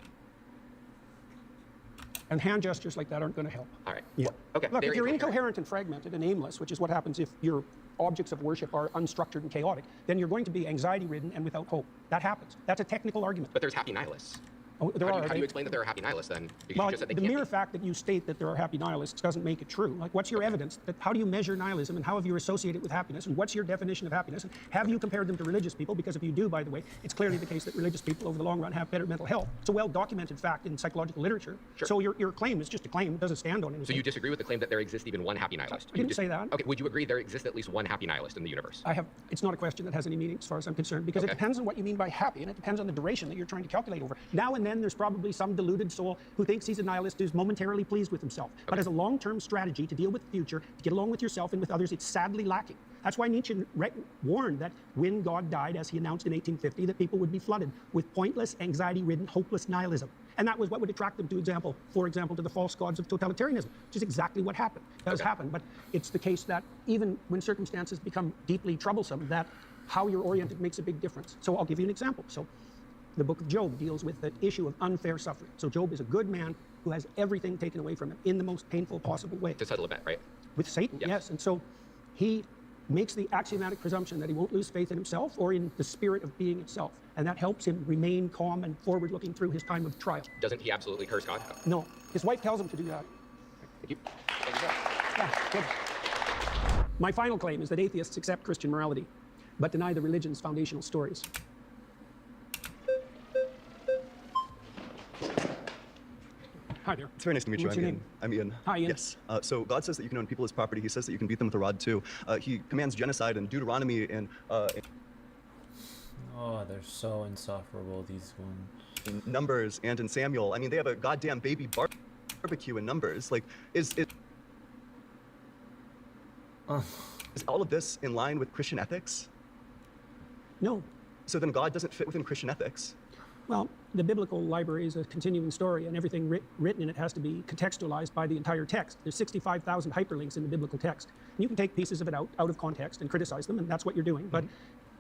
And hand gestures like that aren't going to help. All right. Yeah. Okay. Look, if you're incoherent and fragmented and aimless, which is what happens if your objects of worship are unstructured and chaotic, then you're going to be anxiety-ridden and without hope. That happens. That's a technical argument. But there's happy nihilists. Oh, how do you explain that there are happy nihilists then? Because well, you just said they the can't mere be. fact that you state that there are happy nihilists doesn't make it true. Like, what's your evidence? How do you measure nihilism, and how have you associated it with happiness, and what's your definition of happiness? And have you compared them to religious people? Because if you do, by the way, it's clearly the case that religious people over the long run have better mental health. It's a well-documented fact in psychological literature. Sure. So your claim is just a claim. It doesn't stand on anything. So you disagree with the claim that there exists even one happy nihilist? I didn't say that. Okay, would you agree there exists at least one happy nihilist in the universe? It's not a question that has any meaning as far as I'm concerned, because it depends on what you mean by happy, and it depends on the duration that you're trying to calculate over. Now and then there's probably some deluded soul who thinks he's a nihilist who's momentarily pleased with himself. But as a long-term strategy to deal with the future, to get along with yourself and with others, it's sadly lacking. That's why Nietzsche warned that when God died, as he announced in 1850, that people would be flooded with pointless, anxiety-ridden, hopeless nihilism. And that was what would attract them to, for example, to the false gods of totalitarianism, which is exactly what happened. Does happen, but it's the case that even when circumstances become deeply troublesome, that how you're oriented makes a big difference. So I'll give you an example. So the book of Job deals with the issue of unfair suffering. So Job is a good man who has everything taken away from him in the most painful possible way. To settle a bet, right? With Satan, yes. And so he makes the axiomatic presumption that he won't lose faith in himself or in the spirit of being itself. And that helps him remain calm and forward-looking through his time of trial. Doesn't he absolutely curse God? No. His wife tells him to do that. Thank you. Thank you. Yeah, good. My final claim is that atheists accept Christian morality, but deny the religion's foundational stories. Hi there. It's very nice to meet you. What's your name? I'm Ian. Hi, Ian. Yes. So God says that you can own people as property. He says that you can beat them with a rod too. He commands genocide in Deuteronomy and Oh, they're so insufferable, these ones. in Numbers and in Samuel. I mean, they have a goddamn baby barbecue in Numbers. Like, is all of this in line with Christian ethics? No. So then God doesn't fit within Christian ethics. Well, the biblical library is a continuing story, and everything written in it has to be contextualized by the entire text. There's 65,000 hyperlinks in the biblical text. And you can take pieces of it out of context and criticize them, and that's what you're doing. But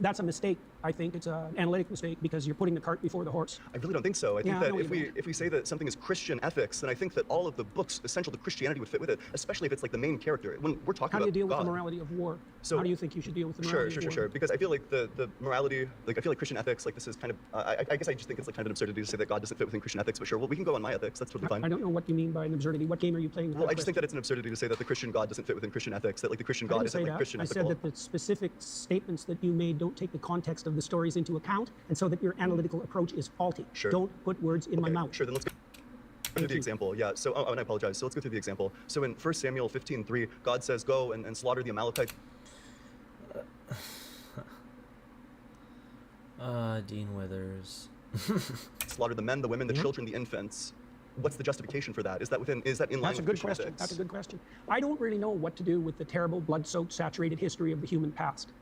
that's a mistake. I think it's an analytic mistake because you're putting the cart before the horse. I really don't think so. I think Yeah, that no, if we say that something is Christian ethics, then I think that all of the books essential to Christianity would fit with it, especially if it's like the main character. When we're talking How do you about deal with God, the morality of war? So- How do you think you should deal with the morality of war? Sure. Because I feel like the morality, like I feel like Christian ethics, like this is kind of, I guess I just think it's like kind of an absurdity to say that God doesn't fit within Christian ethics. But sure, well, we can go on my ethics. That's totally fine. I don't know what you mean by an absurdity. What game are you playing with? Well, that I just think question? that it's an absurdity to say that the Christian God doesn't fit within Christian ethics. That like the Christian I God didn't isn't say like that. Christian I ethical. said that the specific statements that you made don't take the context of the stories into account, and so that your analytical approach is faulty. Sure. Don't put words in my mouth. Sure, then let's go through the example. Yeah, so, and I apologize. So let's go through the example. So in 1 Samuel 15:3, God says, go and slaughter the Amalekites. Dean Withers. Slaughter the men, the women, the children, the infants. What's the justification for that? Is that in line That's a with good Christian question. ethics? That's a good question. I don't really know what to do with the terrible, blood-soaked, saturated history of the human past.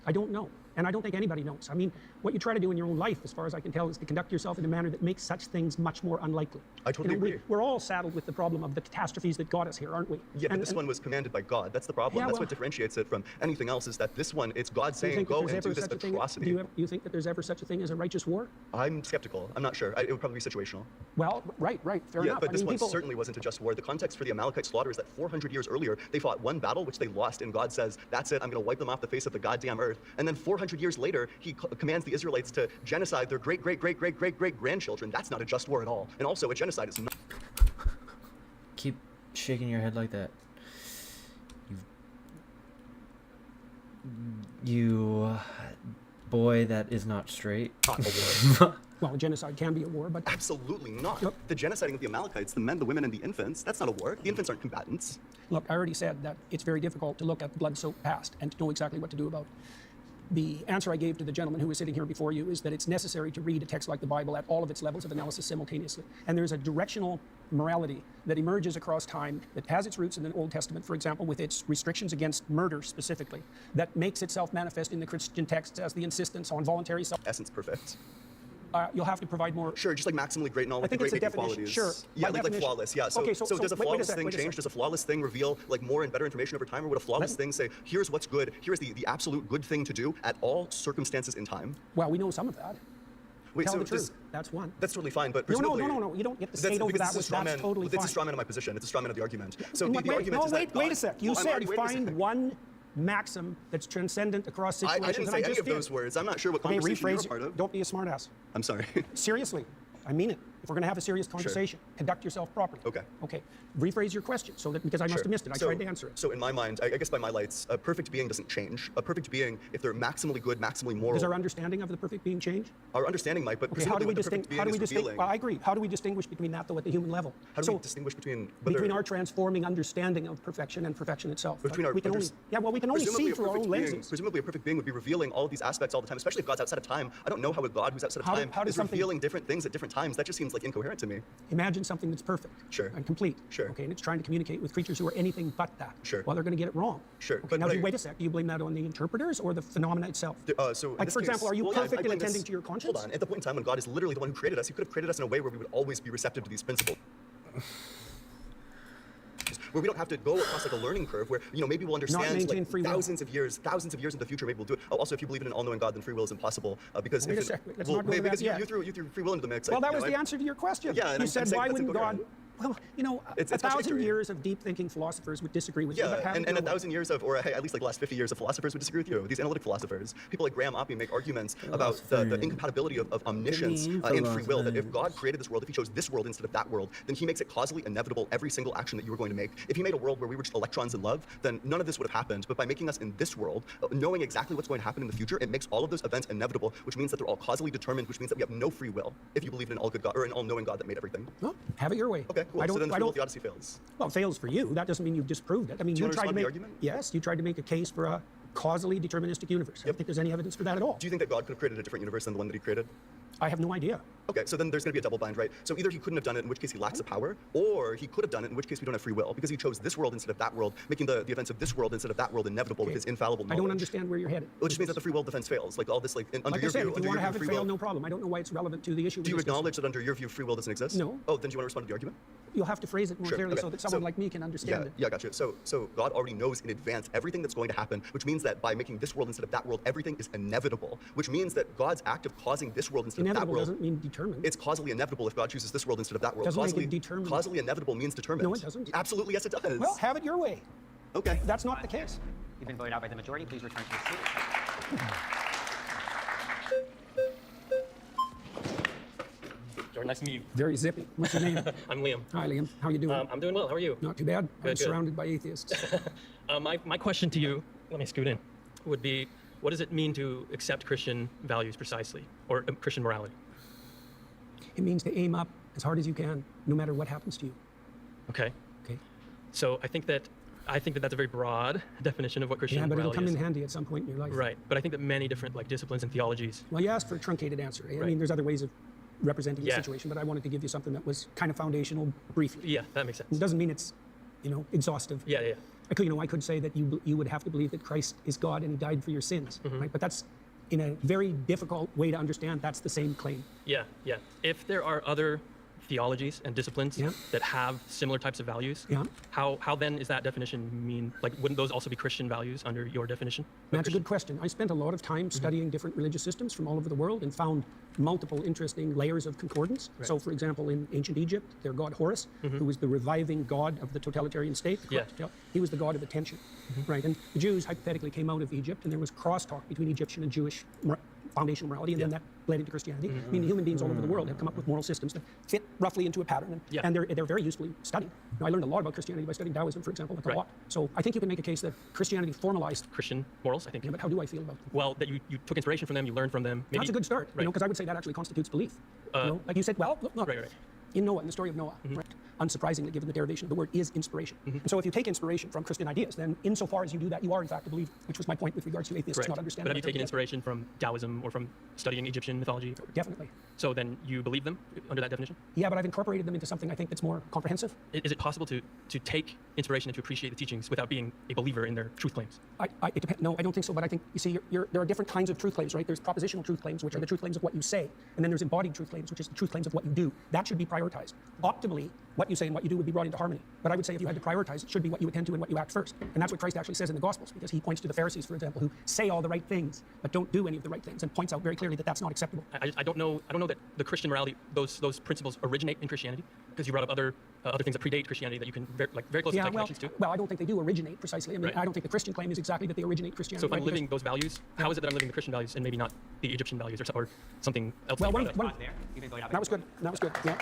I don't know. And I don't think anybody knows. I mean, what you try to do in your own life, as far as I can tell, is to conduct yourself in a manner that makes such things much more unlikely. I totally agree. We're all saddled with the problem of the catastrophes that got us here, aren't we? Yeah, but this one was commanded by God. That's the problem. Yeah, That's well- what differentiates it from anything else, is that this one, it's God Do you saying, think that go there's and ever do this such a thing? atrocity. Do you think that there's ever such a thing as a righteous war? I'm skeptical. I'm not sure. It would probably be situational. Well, right, fair Yeah, enough. but I this mean, one people, certainly wasn't a just war. The context for the Amalekite slaughter is that 400 years earlier, they fought one battle, which they lost, and God says, that's it, I'm going to wipe them off the face of the goddamn earth. And then 400 years later, he commands the Israelites to genocide their great-great-great-great-great-great-grandchildren. That's not a just war at all. And also, a genocide is not... Keep shaking your head like that. You boy that is not straight. Not a war. well, genocide can be a war, but... Absolutely not. Look. The genociding of the Amalekites, the men, the women, and the infants, that's not a war. The infants aren't combatants. Look, I already said that it's very difficult to look at the blood-soaked past and to know exactly what to do about it. The answer I gave to the gentleman who was sitting here before you is that it's necessary to read a text like the Bible at all of its levels of analysis simultaneously. And there's a directional morality that emerges across time that has its roots in the Old Testament, for example, with its restrictions against murder specifically, that makes itself manifest in the Christian texts as the insistence on voluntary Essence perfect. You'll have to provide more. Sure, just like maximally great and all I like the think it's great a making definition. qualities. Sure. Yeah, By like definition. flawless. Yeah. So, Okay, so, so does a wait a flawless sec, thing wait a change? sec. Does a flawless thing reveal like more and better information over time, or would a flawless thing say, here's what's good, here's the absolute good thing to do at all circumstances in time? Well, we know some of that. Wait, Tell so the truth. That's one. That's totally fine, but No, presumably... no. You don't get to skate over that. That's totally fine. It's a straw man of my position. It's a straw man of the argument. So Wait, the argument is that wait a sec. You I'm said already waiting a find sec. one maxim that's transcendent across situations. I didn't say any of those words. I'm not sure what Okay, conversation you're rephrase. a part of. Don't be a smartass. I'm sorry. Seriously, I mean it. If we're going to have a serious conversation, conduct yourself properly. Okay. Okay. Rephrase your question so that because I must have missed it. I tried to answer it. So in my mind, I guess by my lights, a perfect being doesn't change. A perfect being, if they're maximally good, maximally moral. Does our understanding of the perfect being change? Our understanding might, but Okay, how do we presumably what the perfect being is distinguish? revealing. Well, I agree. How do we distinguish between that though at the human level? How do we distinguish between our transforming understanding of perfection and perfection itself? Between our we can only see through our own lenses. Presumably a perfect being would be revealing all of these aspects all the time, especially if God's outside of time. I don't know how a God who's outside of time is revealing different things at different times. That just seems like incoherent to me. Imagine something that's perfect and complete. Sure. Okay, and it's trying to communicate with creatures who are anything but that. Sure. Well, they're going to get it wrong. Sure. Okay, now, wait a sec. Do you blame that on the interpreters or the phenomena itself? So like, for example, are you perfect in attending to your conscience? Hold on. At the point in time when God is literally the one who created us, he could have created us in a way where we would always be receptive to these principles. Where we don't have to go across like a learning curve where, maybe we'll understand like thousands of years in the future, maybe we'll do it. Oh, also, if you believe in an all-knowing God, then free will is impossible. Because wait a sec. Let's not go to that yet. You threw free will into the mix. Well, that was the answer to your question. Yeah, you said, why wouldn't God... Well, it's 1,000 years of deep-thinking philosophers would disagree with you. Yeah, and 1,000 years of, or at least like the last 50 years of philosophers would disagree with you. These analytic philosophers. People like Graham Oppy make arguments about the incompatibility of omniscience and free will, that if God created this world, if he chose this world instead of that world, then he makes it causally inevitable every single action that you were going to make. If he made a world where we were just electrons in love, then none of this would have happened. But by making us in this world, knowing exactly what's going to happen in the future, it makes all of those events inevitable, which means that they're all causally determined, which means that we have no free will if you believe in an all-good God, or an all-knowing God that made everything. Well, have it your way. Okay. Okay, cool. So then free will theodicy fails. Well, it fails for you. That doesn't mean you've disproved it. I mean, Do you you tried to understand make the argument? Yes, you tried to make a case for a causally deterministic universe. I don't think there's any evidence for that at all. Do you think that God could have created a different universe than the one that he created? I have no idea. Okay, so then there's going to be a double bind, right? So either he couldn't have done it, in which case he lacks the power, or he could have done it, in which case we don't have free will, because he chose this world instead of that world, making the events of this world instead of that world inevitable with his infallible knowledge. I don't understand where you're headed. Well, it just means that the free will defense fails. Like all this, like under Like your I said, view, if under you want your to have it free fail, will. no problem. I don't know why it's relevant to the issue. Do you acknowledge that under your view free will doesn't exist? No. Oh, then do you want to respond to the argument? You'll have to phrase it more Sure, clearly okay. so that someone like me can understand it. Yeah, gotcha. So God already knows in advance everything that's going to happen, which means that by making this world instead of that world, everything is inevitable. Which means that God's act of causing this world instead of that Inevitable world doesn't mean determined. It's causally inevitable if God chooses this world instead of that world. Doesn't causally, make it determined. Causally inevitable means determined. No, it doesn't. Absolutely, yes, it does. Well, have it your way. Okay. That's not the case. You've been voted out by the majority. Please return to your seat. Jordan, nice to meet you. Very zippy. What's your name? I'm Liam. Hi, Liam. How you doing? I'm doing well. How are you? Not too bad. I'm Good. surrounded by atheists. My question to you, let me scoot in, would be, what does it mean to accept Christian values precisely, or Christian morality? It means to aim up as hard as you can, no matter what happens to you. Okay. Okay. So I think that that's a very broad definition of what Christian Yeah, but morality it'll come is. in handy at some point in your life. Right. But I think that many different disciplines and theologies. Well, you asked for a truncated answer. I Right. mean, there's other ways of representing the Yeah. situation, but I wanted to give you something that was kind of foundational briefly. Yeah, that makes sense. It doesn't mean it's, exhaustive. Yeah. I could say that you would have to believe that Christ is God and he died for your sins, Mm-hmm. right? But that's, in a very difficult way to understand, that's the same claim. Yeah. If there are other theologies and disciplines that have similar types of values, how then is that definition mean? Like, wouldn't those also be Christian values under your definition? That's a good question. I spent a lot of time studying different religious systems from all over the world and found multiple interesting layers of concordance. Right. So, for example, in ancient Egypt, their god Horus, who was the reviving god of the totalitarian state, he was the god of attention, right? And the Jews hypothetically came out of Egypt, and there was crosstalk between Egyptian and Jewish foundational morality, and then that bled into Christianity. I mean, human beings all over the world have come up with moral systems that fit roughly into a pattern, and they're very usefully studied. I learned a lot about Christianity by studying Taoism, for example, like a lot. So I think you can make a case that Christianity formalized Christian morals, I think. Yeah, but how do I feel about them? Well, that you took inspiration from them, you learned from them. Maybe, That's a good start, right. because I would say that actually constitutes belief. Like you said, well, look, Right. in Noah, in the story of Noah, right, unsurprisingly, given the derivation of the word, is inspiration. And so if you take inspiration from Christian ideas, then insofar as you do that, you are in fact a believer, which was my point with regards to atheists Right. not understanding. But have you taken inspiration from Taoism or from studying Egyptian mythology? Definitely. So then you believe them under that definition? Yeah, but I've incorporated them into something I think that's more comprehensive. Is it possible to take inspiration and to appreciate the teachings without being a believer in their truth claims? It depends. No, I don't think so. But I think, you see, there are different kinds of truth claims, right? There's propositional truth claims, which are the truth claims of what you say. And then there's embodied truth claims, which is the truth claims of what you do. That should be prioritized. Optimally, what you say and what you do would be brought into harmony. But I would say if you had to prioritize, it should be what you attend to and what you act first. And that's what Christ actually says in the Gospels, because he points to the Pharisees, for example, who say all the right things, but don't do any of the right things, and points out very clearly that that's not acceptable. I don't know that the Christian morality, those principles originate in Christianity, because you brought up other things that predate Christianity that you can very closely tie connections to. Well, I don't think they do originate precisely. I mean, Right. I don't think the Christian claim is exactly that they originate Christianity. So if I'm right? living those values, how is it that I'm living the Christian values and maybe not the Egyptian values or something else? Well, that you brought up? that was good. That was good. Yeah.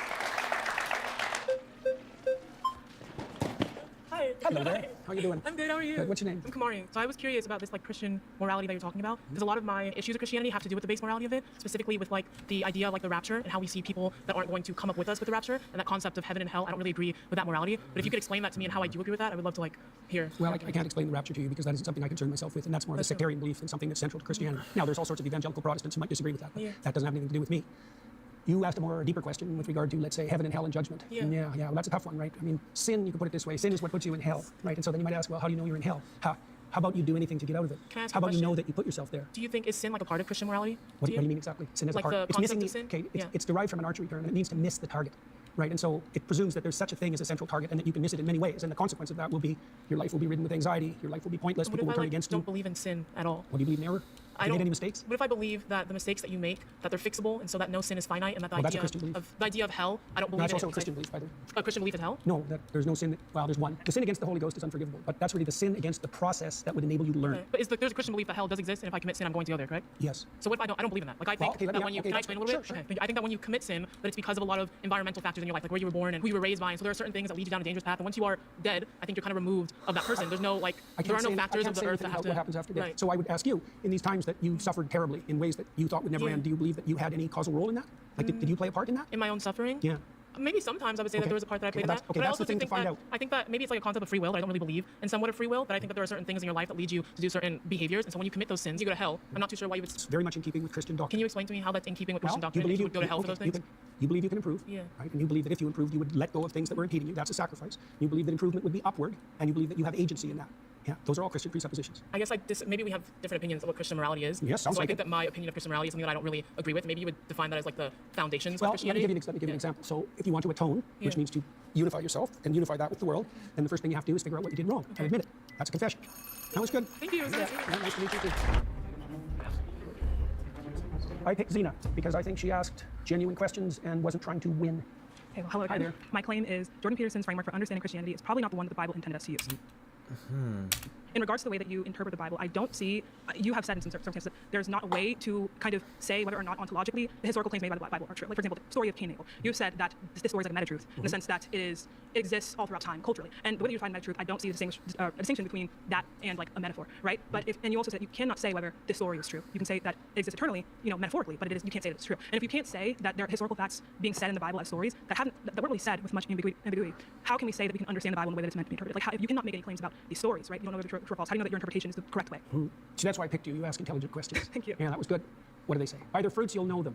Hi. Hello there. How you doing? I'm good. How are you? Good. What's your name? I'm Kamari. So I was curious about this Christian morality that you're talking about, because a lot of my issues with Christianity have to do with the base morality of it, specifically with the idea of the rapture and how we see people that aren't going to come up with us with the rapture and that concept of heaven and hell. I don't really agree with that morality. But if you could explain that to me and how I do agree with that, I would love to hear. Well, I can't explain the rapture to you because that isn't something I concern myself with, and that's more of a sectarian belief than something that's central to Christianity. Now, there's all sorts of evangelical Protestants who might disagree with that, but that doesn't have anything to do with me. You asked a more deeper question with regard to, let's say, heaven and hell and judgment. Yeah. Well, that's a tough one, right? I mean, sin, you could put it this way, sin is what puts you in hell, right? And so then you might ask, well, how do you know you're in hell? How about you do anything to get out of it? Can I ask how a about you question? know that you put yourself there? Do you think is sin a part of Christian morality? What do you mean exactly? Sin is a part. The It's concept missing of sin? Okay, it's derived from an archery term, and it means to miss the target. Right, and so it presumes that there's such a thing as a central target and that you can miss it in many ways. And the consequence of that will be your life will be ridden with anxiety, your life will be pointless, What people will if I turn against you. don't believe in sin at all? What do you believe in error? I you don't made any mistakes? What if I believe that the mistakes that you make, that they're fixable, and so that no sin is finite, and that the Well, that's a idea Christian belief. of the idea of hell, I don't believe That's in also it. a Christian belief, by the way. A Christian belief in hell? No, that there's no sin. Well, there's one. The sin against the Holy Ghost is unforgivable, but that's really the sin against the process that would enable you to learn. Okay. But there's a Christian belief that hell does exist, and if I commit sin, I'm going to go there, correct? Yes. So what if I don't believe in that? I think that when you can I explain a little bit? Sure. Okay. I think that when you commit sin, that it's because of a lot of environmental factors in your life, like where you were born and who you were raised by, and so there are certain things that lead you down a dangerous path. And once you are dead, I think you're kind of removed of that person. There's no there are no factors of the earth that have to. What happens after death? Right. So I would ask you, in these times that you suffered terribly in ways that you thought would never end, do you believe that you had any causal role in that? Like, did you play a part in that? In my own suffering? Yeah. Maybe sometimes I would say that there was a part that I played in that. Okay, but I that's also the thing to think find that out. I think that maybe it's like a concept of free will. That I don't really believe in somewhat of free will. That I think that there are certain things in your life that lead you to do certain behaviors, and so when you commit those sins, you go to hell. I'm not too sure why you would. It's very much in keeping with Christian doctrine. Can you explain to me how that's in keeping with Christian Well, doctrine? you believe that you would go to hell for those things. You believe you can improve, Yeah. right? And you believe that if you improved, you would let go of things that were impeding you. That's a sacrifice. You believe that improvement would be upward, and you believe that you have agency in that. Yeah, those are all Christian presuppositions. I guess maybe we have different opinions of what Christian morality is. Yes, sounds so like I think it. that my opinion of Christian morality is something that I don't really agree with. Maybe you would define that as like the foundations Well, of let me Christianity. give you an example. So if you want to atone, which Yeah. means to unify yourself and unify that with the world, then the first thing you have to do is figure out what you did wrong and admit it. That's a confession. That was good. Thank you. Yeah, nice to meet you too. I picked Zena because I think she asked genuine questions and wasn't trying to win. Okay, well, hello Hi again. there. My claim is Jordan Peterson's framework for understanding Christianity is probably not the one that the Bible intended us to use. In regards to the way that you interpret the Bible, I don't see, you have said in some circumstances that there's not a way to kind of say whether or not ontologically the historical claims made by the Bible are true. Like, for example, the story of Cain and Abel. You've said that this story is like a meta-truth in the sense that it exists all throughout time, culturally. And the way that you define meta-truth, I don't see a distinction between that and like a metaphor, right? But and you also said you cannot say whether this story is true. You can say that it exists eternally, metaphorically, but you can't say that it's true. And if you can't say that there are historical facts being said in the Bible as stories that weren't really said with much ambiguity, how can we say that we can understand the Bible in the way that it's meant to be interpreted? Like, if you cannot make any claims about these stories, right? You don't know whether they're true or false. How do you know that your interpretation is the correct way? See, that's why I picked you. You ask intelligent questions. Thank you. Yeah, that was good. What do they say? By their fruits, you'll know them.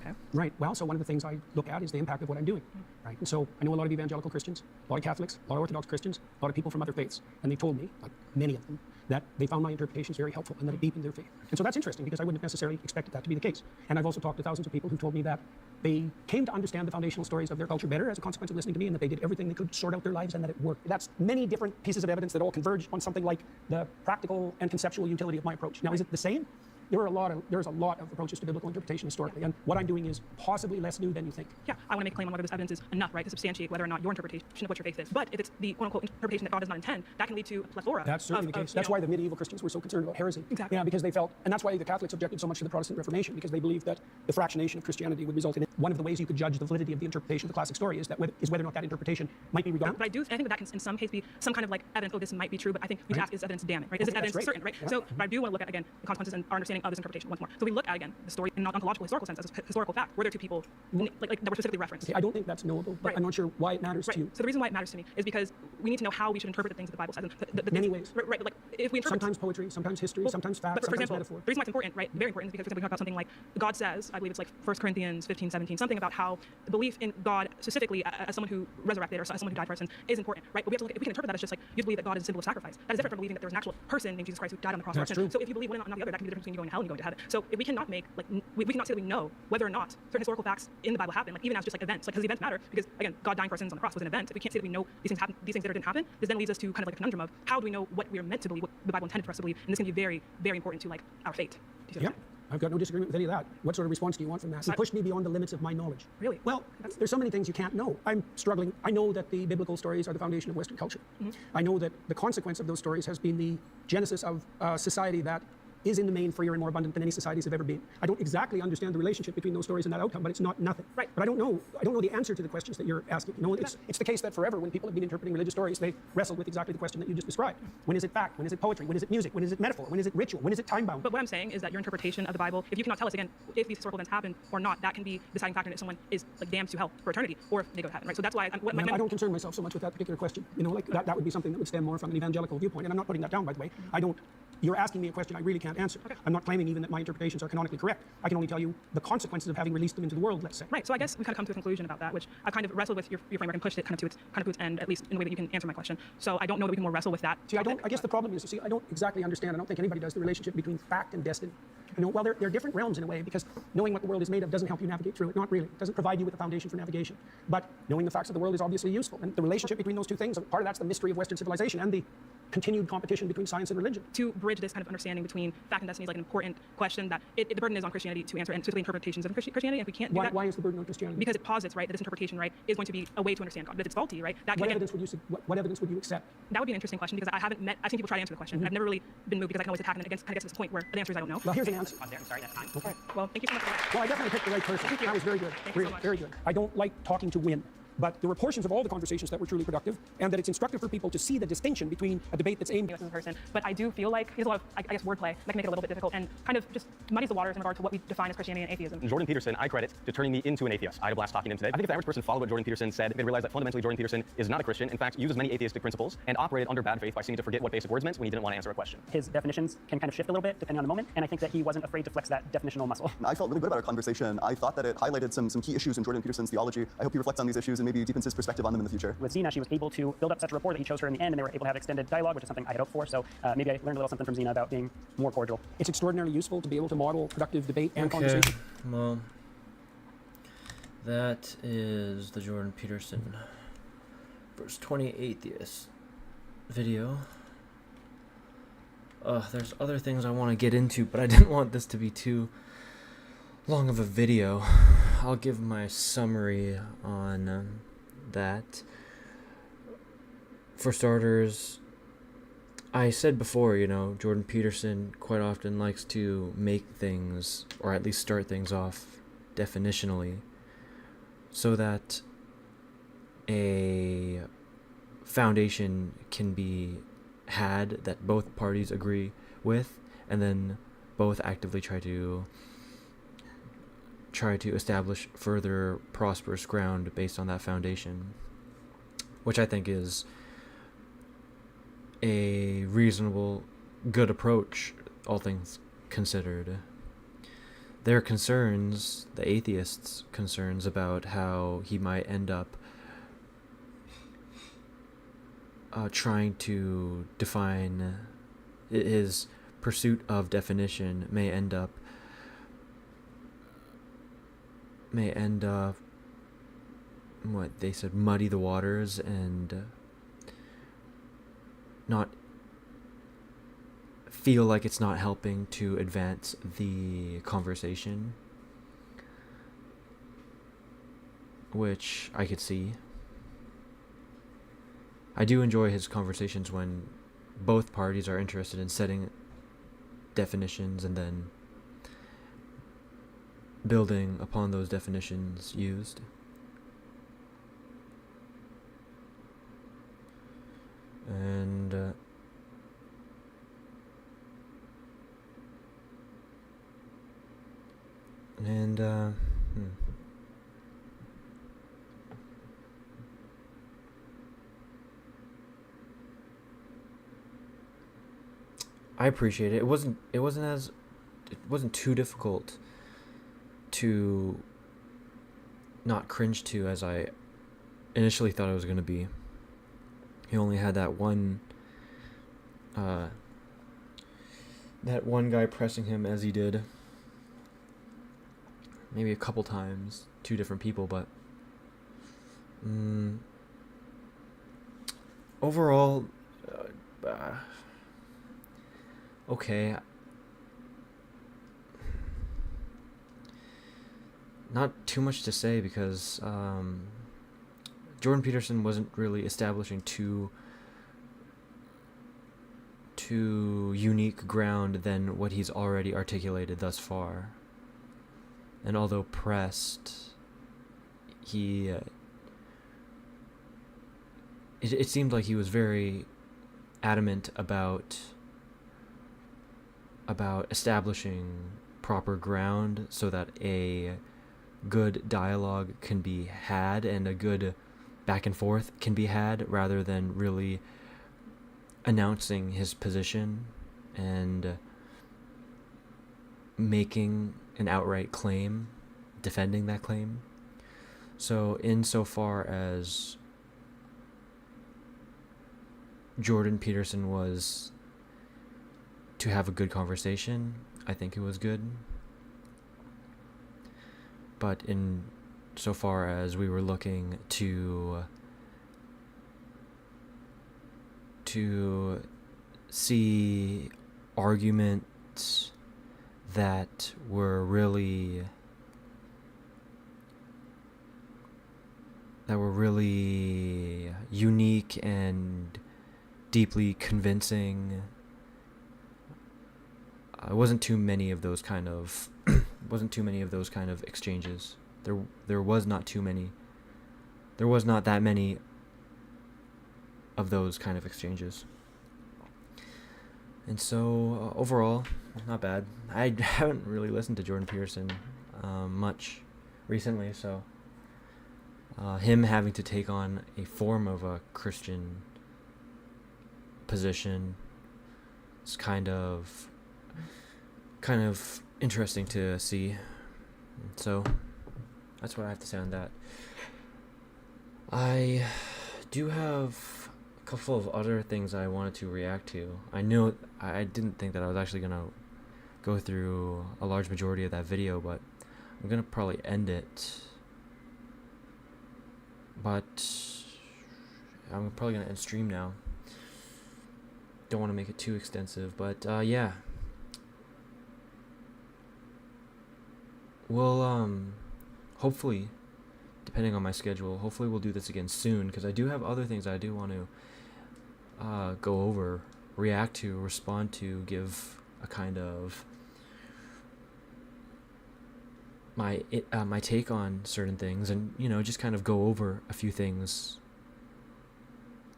Okay. Right. Well, so one of the things I look at is the impact of what I'm doing. Right. And so I know a lot of evangelical Christians, a lot of Catholics, a lot of Orthodox Christians, a lot of people from other faiths, and they told me, like many of them, that they found my interpretations very helpful and that it deepened their faith. And so that's interesting because I wouldn't have necessarily expected that to be the case. And I've also talked to thousands of people who told me that they came to understand the foundational stories of their culture better as a consequence of listening to me, and that they did everything they could to sort out their lives and that it worked. That's many different pieces of evidence that all converge on something like the practical and conceptual utility of my approach. Now, is it the same? There's a lot of approaches to biblical interpretation historically, and what I'm doing is possibly less new than you think. Yeah, I want to make a claim on whether this evidence is enough, right, to substantiate whether or not your interpretation of what your faith is. But if it's the quote-unquote interpretation that God does not intend, that can lead to a plethora. That's certainly the case. That's why the medieval Christians were so concerned about heresy. Exactly. Yeah, because they felt, and that's why the Catholics objected so much to the Protestant Reformation, because they believed that the fractionation of Christianity would result in it. One of the ways you could judge the validity of the interpretation of the classic story is whether or not that interpretation might be redundant. But I think that can, in some case, be some kind of like evidence, oh, this might be true, but I think we need to ask, is evidence damning, right? Is it evidence certain, right? Yeah. So, but I do want to look at, again, the consequences and our understanding of this interpretation once more. So we look at, again, the story in an ontological, historical sense, as a historical fact. Were there two people like that were specifically referenced? Okay, I don't think that's knowable, but Right. I'm not sure why it matters to you. So the reason why it matters to me is because we need to know how we should interpret the things that the Bible says. And Many ways. Right, but like if we interpret Sometimes poetry, sometimes history, sometimes fact, but for sometimes example, metaphor. the reason why it's important, right, very important, is because, for example, we talk about something like God says, I believe it's like 1 Corinthians 15:17, something about how the belief in God specifically as someone who resurrected or as someone who died for our sins is important, right? But we have to look at, if we can interpret that as just like you believe that God is a symbol of sacrifice. That is different from believing that there was an actual person named Jesus Christ who died on the cross for our That's sins. true. So if you believe one and not the other, that can be the difference between you going to hell and you going to heaven. So if we cannot make like we cannot say that we know whether or not certain historical facts in the Bible happen, like even as just like events, like because the events matter, because again, God dying for our sins on the cross was an event. If we can't say that we know these things happen, these things that didn't happen, this then leads us to kind of like a conundrum of how do we know what we are meant to believe, what the Bible intended for us to believe, and this can be very, very important to like our fate. Do you see what I'm Yep. I've got no disagreement with any of that. What sort of response do you want from that? You pushed me beyond the limits of my knowledge. Really? Well, there's so many things you can't know. I'm struggling. I know that the biblical stories are the foundation of Western culture. I know that the consequence of those stories has been the genesis of a society that is in the main freer and more abundant than any societies have ever been. I don't exactly understand the relationship between those stories and that outcome, but it's not nothing. Right. But I don't know the answer to the questions that you're asking. You know, it's the case that forever when people have been interpreting religious stories, they've wrestled with exactly the question that you just described. When is it fact? When is it poetry? When is it music? When is it metaphor? When is it ritual? When is it time-bound? But what I'm saying is that your interpretation of the Bible, if you cannot tell us again if these historical events happen or not, that can be the deciding factor in if someone is like damned to hell for eternity or if they go to heaven, right? So that's why I don't concern myself so much with that particular question. You know, like that would be something that would stem more from an evangelical viewpoint, and I'm not putting that down, by the way. You're asking me a question I really can't answer. Okay. I'm not claiming even that my interpretations are canonically correct. I can only tell you the consequences of having released them into the world, let's say. Right. So I guess we kind of come to a conclusion about that, which I've kind of wrestled with your framework and pushed it kind of to its end, at least in a way that you can answer my question. So I don't know that we can more wrestle with that. See, I guess the problem is, you see, I don't exactly understand. I don't think anybody does the relationship between fact and destiny. You know, well, they're different realms in a way, because knowing what the world is made of doesn't help you navigate through it. Not really. It doesn't provide you with a foundation for navigation. But knowing the facts of the world is obviously useful. And the relationship between those two things, part of that's the mystery of Western civilization and the continued competition between science and religion. To bridge this kind of understanding between fact and destiny is like an important question that the burden is on Christianity to answer, and specifically interpretations of Christianity. If we can't do that, why is the burden on Christianity? Because it posits, right, that this interpretation, right, is going to be a way to understand God. But if it's faulty, right, that What can evidence would you accept? That would be an interesting question, because I've seen people try to answer the question. I've never really been moved, because I can always attack, and it kind of gets to this point where the answer is I don't know. Well, here's an answer. I'm sorry, that's time. Okay. Well, thank you so much for that. Well, I definitely picked the right person. That was very good. Thank you so much. Very good. I don't like talking to win. but there were portions of all the conversations that were truly productive, and that it's instructive for people to see the distinction between a debate that's aimed as a person. But I do feel like he has a lot of, I guess, wordplay that can make it a little bit difficult and kind of just muddies the waters in regard to what we define as Christianity and atheism. Jordan Peterson, I credit to turning me into an atheist. I had a blast talking to him today. I think if the average person followed what Jordan Peterson said, they'd realize that fundamentally Jordan Peterson is not a Christian. In fact, uses many atheistic principles and operated under bad faith by seeming to forget what basic words meant when he didn't want to answer a question. His definitions can kind of shift a little bit depending on the moment, and I think that he wasn't afraid to flex that definitional muscle. I felt really good about our conversation. I thought that it highlighted some key issues in Jordan Peterson's theology. I hope he reflects on these issues and maybe deepens his perspective on them in the future. With Zena, she was able to build up such a rapport that he chose her in the end, and they were able to have extended dialogue, which is something I had hoped for. So maybe I learned a little something from Zena about being more cordial. It's extraordinarily useful to be able to model productive debate and conversation. Well, that is the Jordan Peterson verse 20 atheist video. There's other things I want to get into, but I didn't want this to be too long of a video. I'll give my summary on that. For starters, I said before, Jordan Peterson quite often likes to make things, or at least start things off definitionally, so that a foundation can be had that both parties agree with, and then both actively try to establish further prosperous ground based on that foundation, which I think is a reasonable, good approach, all things considered. Their concerns, the atheists' concerns about how he might end up trying to define, his pursuit of definition may end up what they said, muddy the waters and not feel like it's not helping to advance the conversation, which I could see. I do enjoy his conversations when both parties are interested in setting definitions and then building upon those definitions used. And I appreciate it. It wasn't too difficult to not cringe to as I initially thought it was going to be. He only had that one guy pressing him as he did. Maybe a couple times, two different people, but overall, okay. Not too much to say because Jordan Peterson wasn't really establishing too unique ground than what he's already articulated thus far. And although pressed, it seemed like he was very adamant about establishing proper ground so that a good dialogue can be had and a good back and forth can be had, rather than really announcing his position and making an outright claim, defending that claim. So insofar as Jordan Peterson was to have a good conversation, I think it was good. But in so far as we were looking to see arguments that were really unique and deeply convincing, it wasn't too many of those kind of exchanges. There was not too many there was not that many of those kind of exchanges. And so, overall, not bad. I haven't really listened to Jordan Peterson much recently, so him having to take on a form of a Christian position is kind of interesting to see. So that's what I have to say on that. I do have a couple of other things I wanted to react to. I didn't think that I was actually gonna go through a large majority of that video, but I'm gonna probably end it. But I'm probably gonna end stream now. Don't want to make it too extensive, but yeah. We'll hopefully, depending on my schedule, hopefully we'll do this again soon, because I do have other things I do want to go over, react to, respond to, give a kind of my take on certain things, and just kind of go over a few things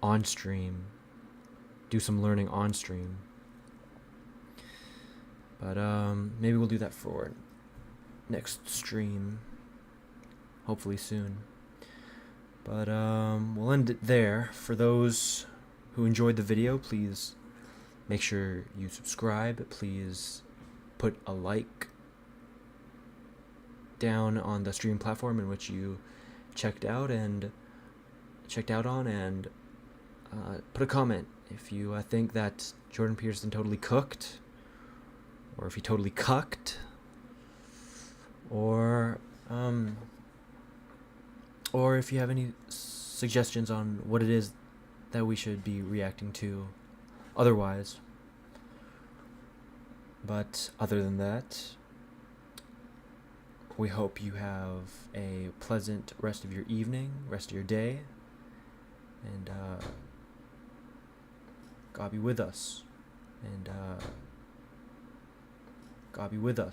on stream, do some learning on stream. But maybe we'll do that for next stream, hopefully soon. But we'll end it there. For those who enjoyed the video, please make sure you subscribe. Please put a like down on the stream platform in which you checked out on, and put a comment if you think that Jordan Peterson totally cooked, or if he totally cucked, or if you have any suggestions on what it is that we should be reacting to otherwise. But other than that, we hope you have a pleasant rest of your evening, rest of your day, and God be with us, and God be with us.